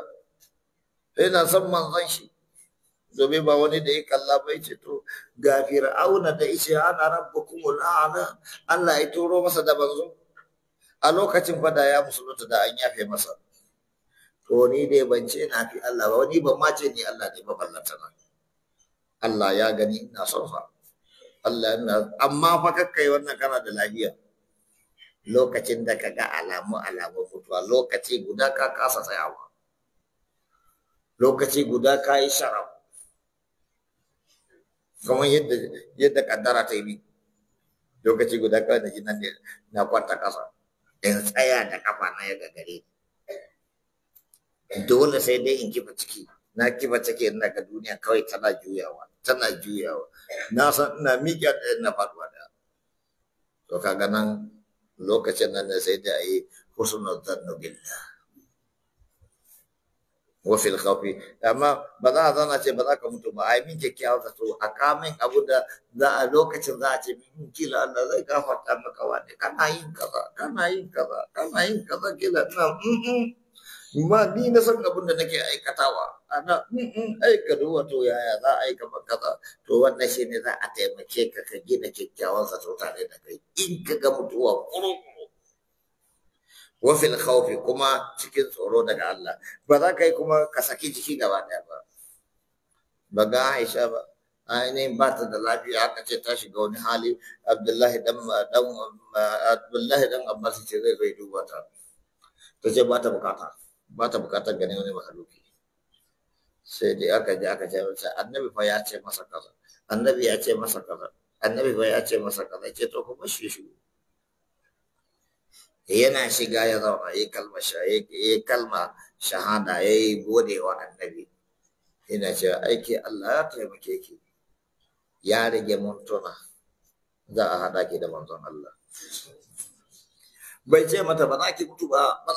ina son manzon shi domin ba wani da ya kalla bai ce to ga fir'auna da ishe ana rabbukumul a'la Allah ya turo masa da manzo a lokacin fada ya musulunta da an yafe masa to ni dai ban ce na fi Allah ba wani ban ma ce ni Allah ne ba ballanta na Allah ya gani ina son sa Allah ina amma fa kakkai wannan kana da lafiya lokacin da ka ga alamu mutuwa lokaci guda ka kasa tsayawa lokaci guda ka yi sharaf kamar yadda kaddara ta yi lokaci guda ka da jinan na kwanta kasa in tsaya da kafa na ya gagare dole sai dai in kifa ciki na kifa ciki ina ga duniya kawai tana juyawa na san ina miƙa da na faɗuwa da to kaga nan lokacin nan da sai da yi husnul dhanni billah wa fil khawfi amma ba za a zana ce ba za ka mutu ba ai min kyakkyawa zato a kamin abu da za a lokacin za a ce min kila Allah zai gafarta maka wani kana yin kaza kila na ma ni na san abin da nake aikatawa ana aika wato yaya za a aika kaza to wannan shine za a taimake ka ka gina kyakkyawan zato tare da kai in ka ga mutuwa kuro-kuro wa fil khawfi kuma cikin tsoro daga Allah ba za ka yi kuma ka saki jiki gaba daya ba ga Aisha ba ainihin ba ta da lafiya aka ce ta shiga wani hali Abdullahi dan Abbas ce zai duba ta ce ba ta bukatar ganin wani mahaluki sai dai aka ce masa annabi fa ya ce masa kaza annabi fa ya ce masa kaza ce to kuma shi yana shiga ya zauna yayi kalma shahada yayi gode wa annabi ina cewa aiki Allah ya taimake ki ya rage muntuna za a hada ki da manzon Allah bai ce mata ba za ki mutu ba ba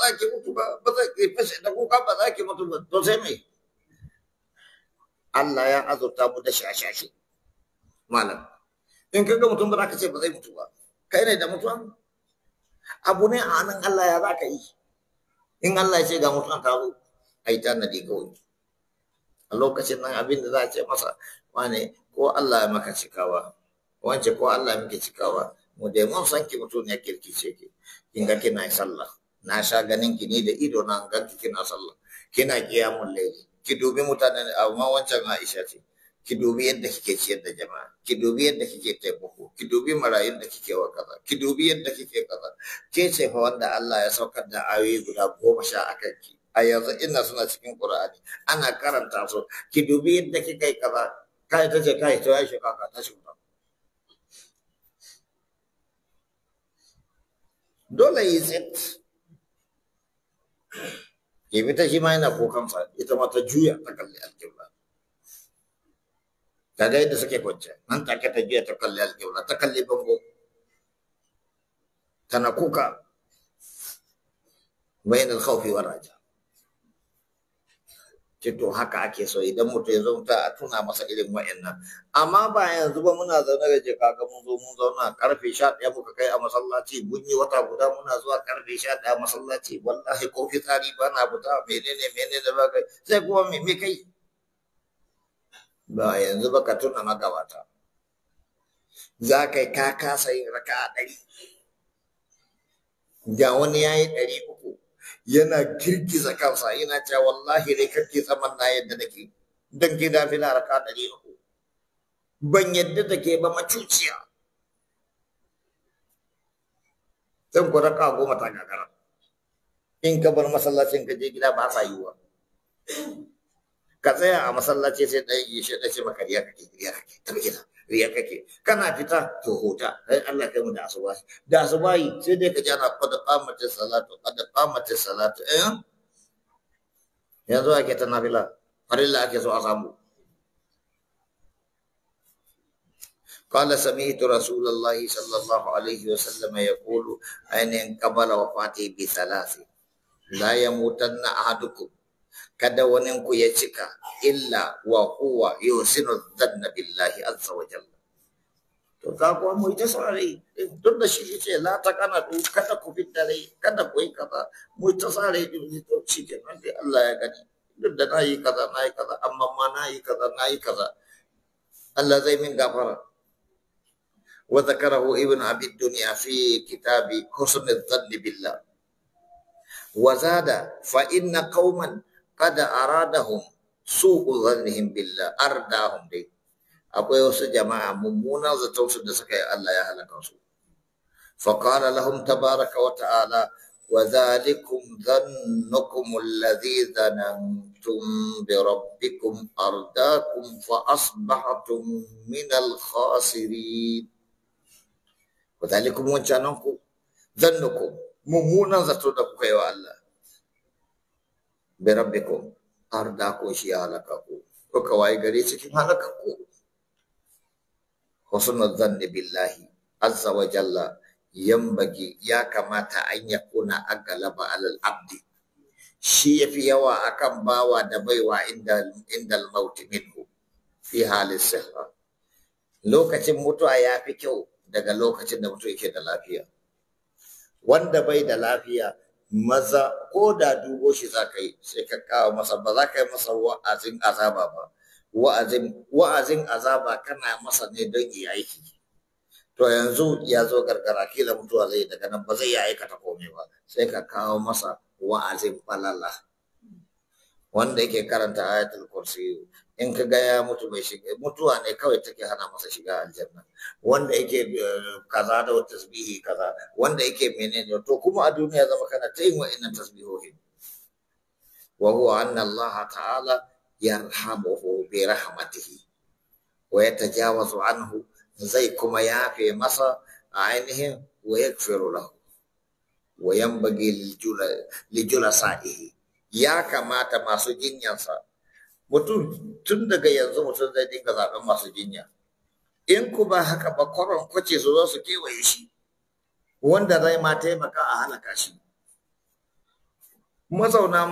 za ki fashe da kuka ba za ki mutu ba to sai me Allah ya azurta mu da shashashi malam in kaga mutum ba za ka ce ba zai mutu ba kai ne da mutuwa abu ne a hannun Allah ya za ka yi in Allah ya ce ga mutuwan ta zo a yi tanadi kawai a lokacin nan abin da za a ce masa wane ko Allah ya maka cikawa wance ko Allah ya maka cikawa mu dai mun san ki mutum ya kirkice ki kin ga kina sallah na sha ganin ki ni da ido na ganki kina sallah kina qiyamul layl ki dubi mutanen amma wancan Aisha ce ki dubi yadda kike ciyar da jama'a ki dubi yadda kike taimako ki dubi marayun da kike wa kaza ki dubi yadda kike kaza ke ce fa wanda Allah ya saukar da ayoyi guda 10 akan ki a yanzu ina suna cikin Qur'ani ana karanta su ki dubi yadda kike kaza kai ta ce kai to ya shi kaka ta shi dole yi tsit ke fita shi ma yana kokansa ita ma ta juya ta kalli alƙibla kaga yadda suke kwance nan take ta juya ta kalli alƙibla ta kalli bango tana kuka bayan alkhawfi wa raja ce to haka ake so idan mutum ya zo a tuna masa irin wa'annan. Amma ba yanzu ba muna zaune da je kaga mun zo mun zauna karfe 11 muka kai a masallaci, mun yi wata guda muna zuwa karfe 11 masallaci, wallahi ko fitsari ba na fita, menene ba kai sai kuma me kai ba yanzu ba ka tuna magabata za kai ka kasa yin raka'a 100 da wani yayi 300 yana girgiza kansa yana cewa wallahi dai kake zaman na yadda nake dan gida fila raka 300 ban yadda take ba macuciya dan ku raka 10 ta gagara in ka bar masallacin ka je gida ba sa yiwa ka tsaya a masallaci sai dai yi shi dace maka riya kake tabi gida riya kake kana fita to huta sai Allah kai mu da asubahi sai dai ka ji ana qad qamatis salatu yanzu ake ta nafila farilla ake so a samu قال سمعت رسول الله صلى الله عليه وسلم يقول أن قبل وفاته بثلاث لا يموتن أحدكم kada waninku ya cika illa wa huwa yusinu dhanna billahi azza wa jalla. To ka kuwa mu ita sare duk da shi yace la ta kana du kada ku fitare kada ku yi kaza mu ita sare din to shi ke nan dai Allah ya gani duk da nayi kaza amma ma nayi kaza Allah zai min gafara. Wa zakarahu ibn abi dunya fi kitabi husn adh-dhann billah wa zada fa inna qauman kada aradahum su'u dhannihim billah ardahum dai akwai wasu jama'a mummunan zaton su da suka yi Allah ya halaka su fa qala lahum tabaraka wa ta'ala wa dhalikum dhannukum alladhi dhanantum bi rabbikum ardakum fa asbahtum min al-khasirin wa dhalikum wancananku dhannukum mummunan zato da kuka yi wa Allah birabbikum ardaku shi halakaku ko kawai gare cikin halakaku husnul dhanni billahi azza wa jalla yambagi ya kamata an yakuna agalaba alal abdi shi yafi yawa akan bawa da baiwa indal maut minhu fi halis sihha lokacin mutuwa yafi kyau daga lokacin da mutum yake da lafiya wanda bai da lafiya maza ko da dubo shi za ka yi sai ka kawo masa ba za ka yi masa wa'azin azaba ba wa'azin azaba kana masa ne don yi aiki to yanzu ya zo gargara kila mutuwa zai daga nan ba zai yi aikata komai ba sai ka kawo masa wa'azin falala wanda yake karanta ayatul kursi in ka ga ya mutu bai shiga mutuwa ne kawai take hana masa shiga aljanna wanda yake kaza da tasbihi kaza wanda yake menene to kuma a duniya zama kana ta yin wa'annan tasbihohin wa huwa anna Allah ta'ala yarhamuhu bi rahmatihi wa yatajawazu anhu zai kuma yafe masa ainihin wa yaghfiru lahu wa yanbaghi lijulasa'ihi ya kamata masu jinyansa mutum tun daga yanzu mutum zai dinga zaben masu jinya in ku ba haka ba kwaron kwace su zo su kewaye shi wanda zai ma taimaka a halaka shi mazauna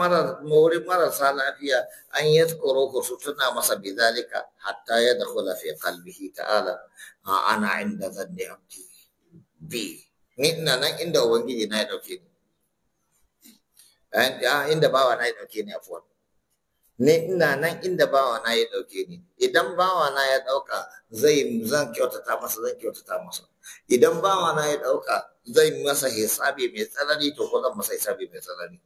wurin marasa lafiya an yi tsoro ku su tuna masa bizalika hatta ya dakhula fi qalbihi ta'ala ana inda zanni abdi bi ni ina nan inda ubangiji na ya dauke ni inda bawa na ya dauke ni afwan ne ina nan inda bawa na ya dauke ni idan bawa na ya dauka zan kyautata masa idan bawa na ya dauka zai masa hisabi mai tsanani to ko zan masa hisabi mai tsanani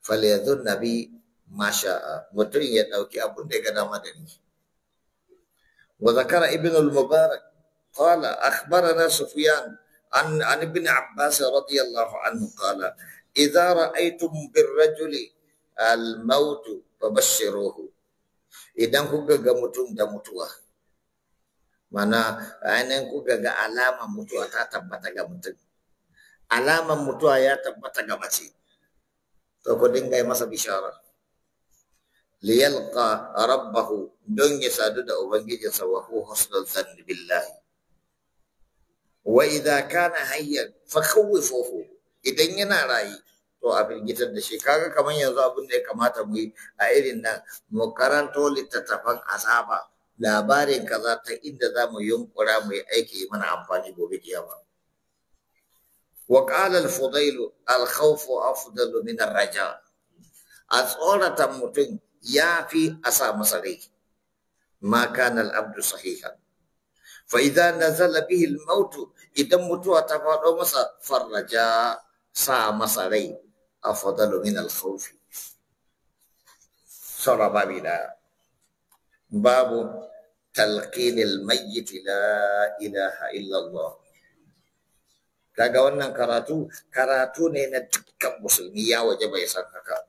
falyadhun nabi masha mutum ya dauki abun da ya ga dama da ni wa zakara ibn al-mubarak qala akhbarana sufyan an ibn abbas radiyallahu anhu qala idza ra'aytum bir-rajuli al-maut fabashshiruhu idan kuka ga mutum da mutuwa mana ainihin kuka ga alaman mutuwa ta tabbata ga mutum alaman mutuwa ya tabbata ga mace to ku dinga yi masa bishara liyalqa rabbahu don ya sadu da ubangijinsa wa huwa husnul dhanni billahi wa idza kana hayyan fakhawifuhu idan yana rayi to a firgitar da shi. Kaga kamar yanzu abin da ya kamata mu yi a irin nan, mu karanto littattafan azaba, labarin kaza ta inda za mu yunkura mu yi aiki mana amfani gobe kiyama. Wa qala al-Fudayl al-khawfu afdalu min ar-raja. A tsorata mutum ya fi a sa masa rai. Ma kana al-abdu sahihan. Fa idza nazala bihi al-maut, idan mutuwa ta faɗo masa, farraja, sa masa rai, afdalu min al-khawfi. Sura babida. Babu talqin al-mayyit la ilaha illallah. Kaga wannan karatu ne na dukkan musulmi, ya waje bai san haka.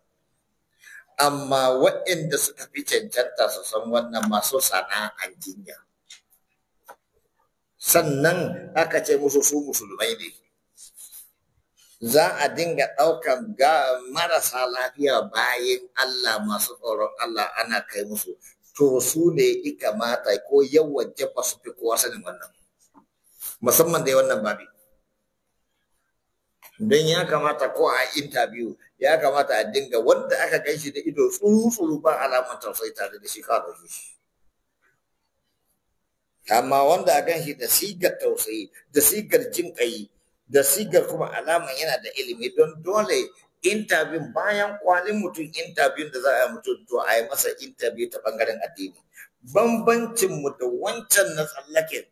Amma waɗanda suka fi cancanta su san wannan masu sana'an jinya. Sannan aka ce musu su musulmai ne. Za a dinga ɗaukan marasa lafiya bayan Allah masu tsoron Allah ana kai musu. To su ne ikamata ko yawan jafa su fi kowa sanin wannan. Musamman dai wannan babi. Don ya kamata ko a interview ya kamata a dinga wanda aka gan shi da ido tsuru ba alamar tausayi tare da shi ka dauke shi. Amma wanda a gan shi da sigar tausayi, da sigar jin kai, da sigar kuma alaman yana da ilimi, don dole interview bayan kwalin mutum interview da za a yi mutum to a yi masa interview ta bangaren addini. Bambancin mu da wancan na tsallaken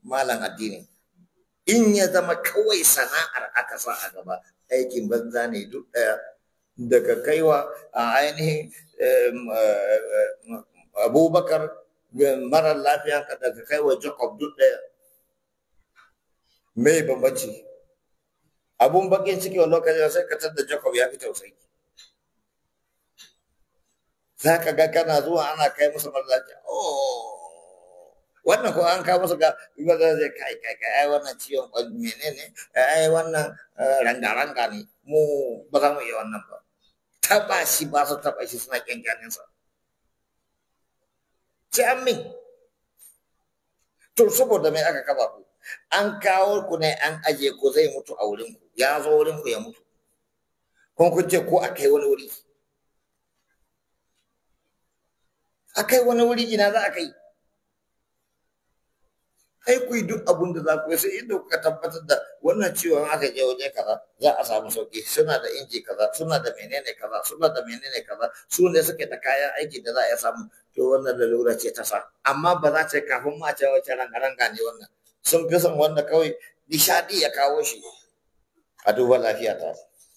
malam addini. In ya zama kawai sana'ar aka sa a gaba, aikin banza ne duk ɗaya. Daga kaiwa a ainihin Abubakar marar lafiya ka daga kaiwa Jacob duk ɗaya. Me bambanci? Abun bakin ciki wa lokacin sai ka tada Jacob ya fi tausayi. Za ka ga kana zuwa ana kai musu marar lafiya. Wannan ko an kawo musu ga zai kai ai wannan ciwon menene ai wannan ranga ne, mu ba za mu yi wannan ba. Taba shi ba su taba shi suna kyankyanin sa. Jamin to saboda mai aka kafa ku, an kawo ku ne an aje ku zai mutu a wurin ku, ya zo wurin ku ya mutu, kun ce ko akai wani wuri, akai wani wuri ina za a kai? Ai ku yi duk abin da za ku yi, sai inda kuka tabbatar da wannan ciwon aka je waje kaza za a samu sauki, suna da inji kaza, suna da menene kaza, suna da menene kaza, su ne suke da kayan aiki da za a samu, to wannan lalura ce ta sa. Amma ba za ta kafin ma ce wace ranga ne wannan, sun fi son wanda kawai nishadi ya kawo shi. A duba lafiya ta,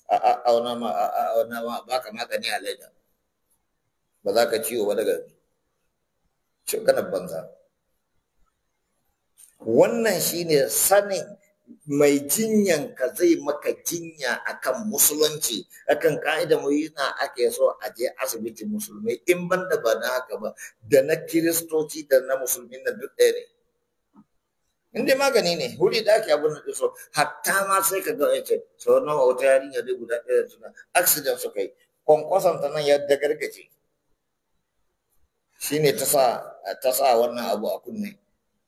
a auna ma baka magani a laida, ba za ka ciwo ba daga shugaban banza. Wannan shine sanin mai jinyan ka zai maka jinya akan musulunci, akan ka'ida mu yana ake so a je asibiti musulmai, in banda ba na haka ba da na kiristoci da na musulmi na duk ɗaya ne. In dai magani ne wuri da ake abin da so, hatta ma sai ka ga yace sau nawa wata yarinya dai guda ɗaya tuna accident suka yi, kwankwason ta nan yadda gargaje shine ta sa wannan abu a kunne.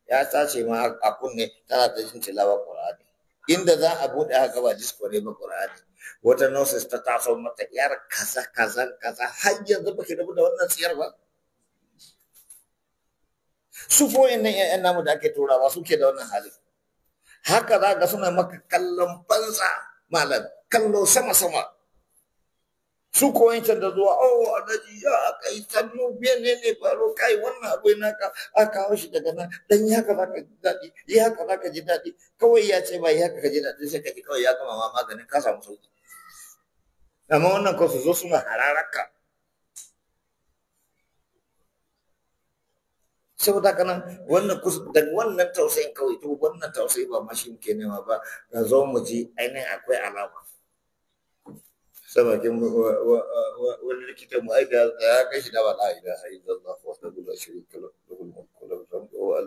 Ya tace ma a kunne tana da jin tilawa Qur'ani, inda za a bude haka ba disco ne ba Qur'ani. Wata nurses ta taso mata yar kaza har yanzu baki rabu da wannan tsiyar ba. Su foyin nan ƴaƴan namu da ake turawa suke da wannan hali. Haka za ga suna maka kallon banza malam, kallo sama su ko wancan da zuwa alhaji ya kai sannu bene ne faro kai wannan abu naka aka kawo shi daga nan dan ya haka zaka ji daɗi, ya haka zaka ji daɗi, kawai ya ce ba ya haka ka ji daɗi sai ka ji kawai ya gama ma maganin ka samu sauki. Amma wannan ko su zo suna hararaka. Saboda haka nan wannan tausayin kawai, to wannan tausayi ba mashi muke nema ba, ka zo mu ji ainihin akwai alama. Samakin wani likitan mu aika ya kai shi da ba la ilaha illallah wa la sharika lahu lahul mulku wa lahul hamdu wa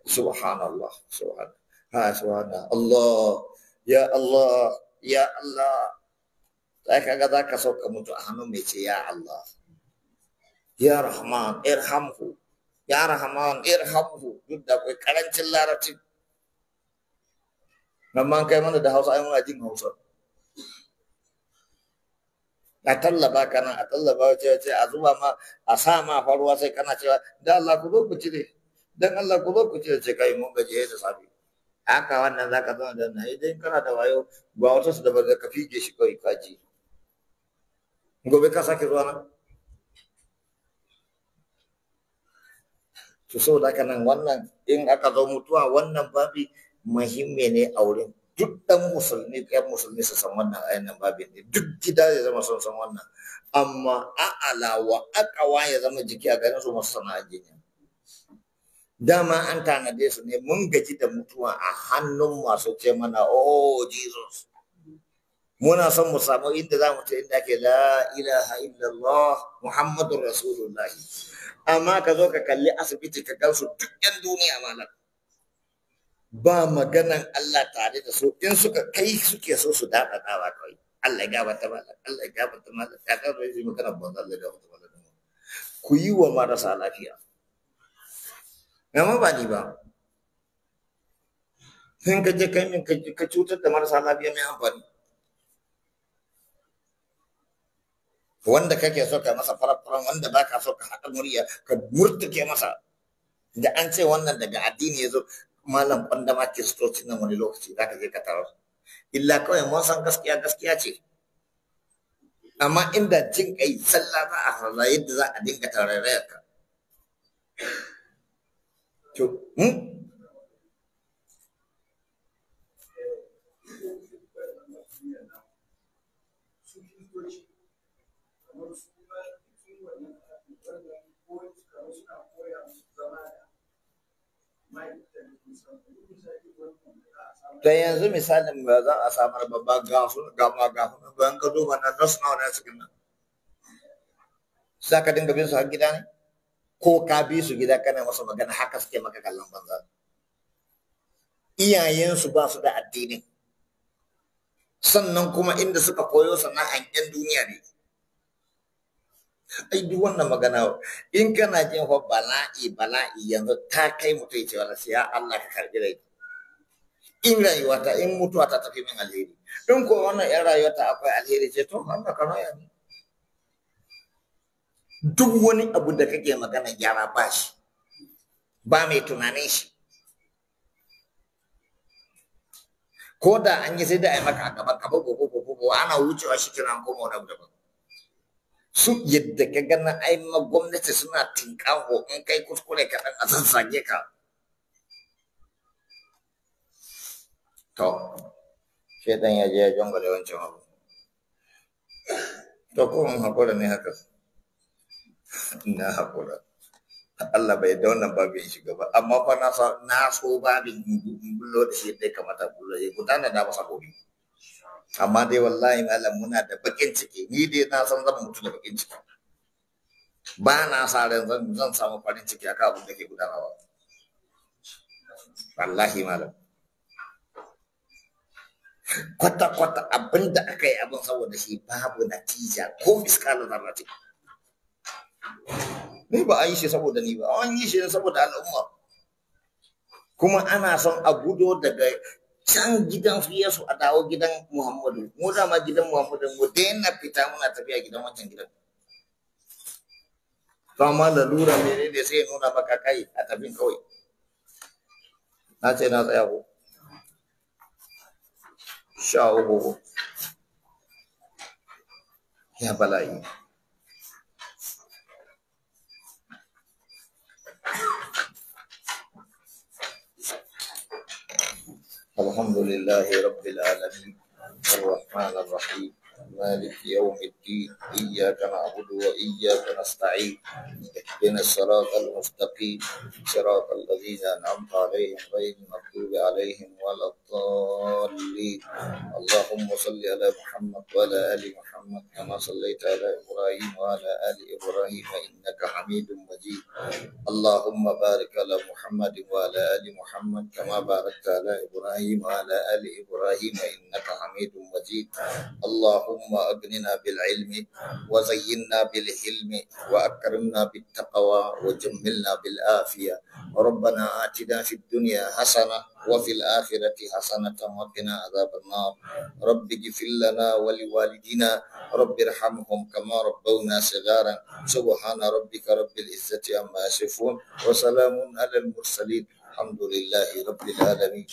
subhanallah Allah ya Allah ya Allah. Sai kaga zaka sauka mutu a hannun mai ce ya Allah ya Rahman irhamhu, ya Rahman irhamhu, duk da akwai karancin larabci. Amma kai mana da Hausa ai muna jin Hausa. a tallaba kana a tallaba ce a zuba ma a sa ma faruwa sai kana cewa da Allah ku zo ku cire dan Allah ku zo ku cire ce kai mun gaje da safi haka wannan zaka zama da na idan kana da wayo ba wata su da ba ka fige shi kai kaji gobe ka sake zuwa nan to saboda haka nan wannan in aka zo mutuwa wannan babi muhimmi ne a wurin duk ɗan musulmi ɗan musulmi su san wannan ainihin babin ne duk gida ya zama sun san wannan amma a'ala wa aqwa ya zama jiki a garin su masu sana'a jini dama an tanade su ne mun gaji da mutuwa a hannun masu ce mana oh Jesus muna son mu samu inda za mu ce inda ake la ilaha illallah muhammadur rasulullahi amma ka zo ka kalli asibiti ka gansu duk yan duniya malam ba maganan Allah tare da su in suka kai suke so su daɗaɗawa kawai Allah ya gabata malam Allah ya gabata malam ya kan rai zai magana ba Allah ya gabata malam ku yi wa marasa lafiya amma ba ni ba in ka je kai min ka cutar da marasa lafiya mai amfani wanda kake so ka masa farafaran wanda baka so ka haɗa murya ka murtuke masa da an ce wannan daga addini ya zo malam kwanda ma kiristocin nan wani lokaci za ka je ka tarar illa kawai mun san gaskiya gaskiya ce amma inda jin kai sallah za a fara yadda za a dinga tarairayar ka to da yanzu misalin ba za a samar babba gafu bayan ka duba na nasu nawa na cikin nan za ka dinga bin su har gida ne ko ka bi su gida kana masa magana haka suke maka kallon banza iyayensu ba su da addini sannan kuma inda suka koyo sana'an yan duniya ne ai duk wannan magana in kana jin fa bala'i yanzu ta kai mutum ya ce wala sai Allah ka karbi rai in rayuwata in mutuwa ta tafi min alheri in ko wannan yan rayuwata akwai alheri ce to Allah ka raya ni duk wani abu da kake magana gyara ba shi ba mai tunanin shi ko da an yi sai da ai maka gaba ana wucewa shi kiran kuma wani abu daban su yadda ka gana ai ma gwamnati suna tinkaho in kai kuskure kaɗan a zazzage ka to shedan ya je ya jangwale wancan abu to ko mun hakura ne haka na hakura Allah bai da wannan babin shiga ba amma fa na so babin bullo da shi dai kamata bullo ya gudana da masa gobe amma dai wallahi malam muna da bakin ciki ni dai na san zan mutu da bakin ciki ba na sa ran zan samu farin ciki akan abin da ke gudanarwa wallahi malam kwata abin da aka yi abin saboda shi babu natija ko miskalar zarrati ni ba a yi shi saboda ni ba an yi shi saboda al'umma kuma ana son a gudo daga can gidan fiyesu a dawo gidan Muhammadu mu dama gidan Muhammadu mu daina fita muna tafiya gidan wancan gidan to amma lalura menene sai ya nuna maka kai a tafin kawai na ce na tsaya ko sha uku ya bala'i alhamdulillahi rabbil alamin الرحمن الرحيم مالك يوم الدين إياك نعبد وإياك نستعين اهدنا الصراط المستقيم صراط الذين أنعمت عليهم غير المغضوب عليهم ولا الضالين اللهم صل على محمد وعلى آل محمد كما صليت على إبراهيم وعلى آل إبراهيم إنك حميد مجيد اللهم بارك على محمد وعلى آل محمد كما باركت على إبراهيم وعلى آل إبراهيم إنك حميد مجيد اللهم اللهم أغننا بالعلم وزينا بالحلم وأكرمنا بالتقوى وجملنا بالعافية. ربنا آتنا في الدنيا حسنة وفي الآخرة حسنة وقنا عذاب النار. رب اغفر لنا ولوالدينا رب ارحمهم كما ربونا صغارا. سبحان ربك رب العزة عما يصفون وسلام على المرسلين الحمد لله رب العالمين.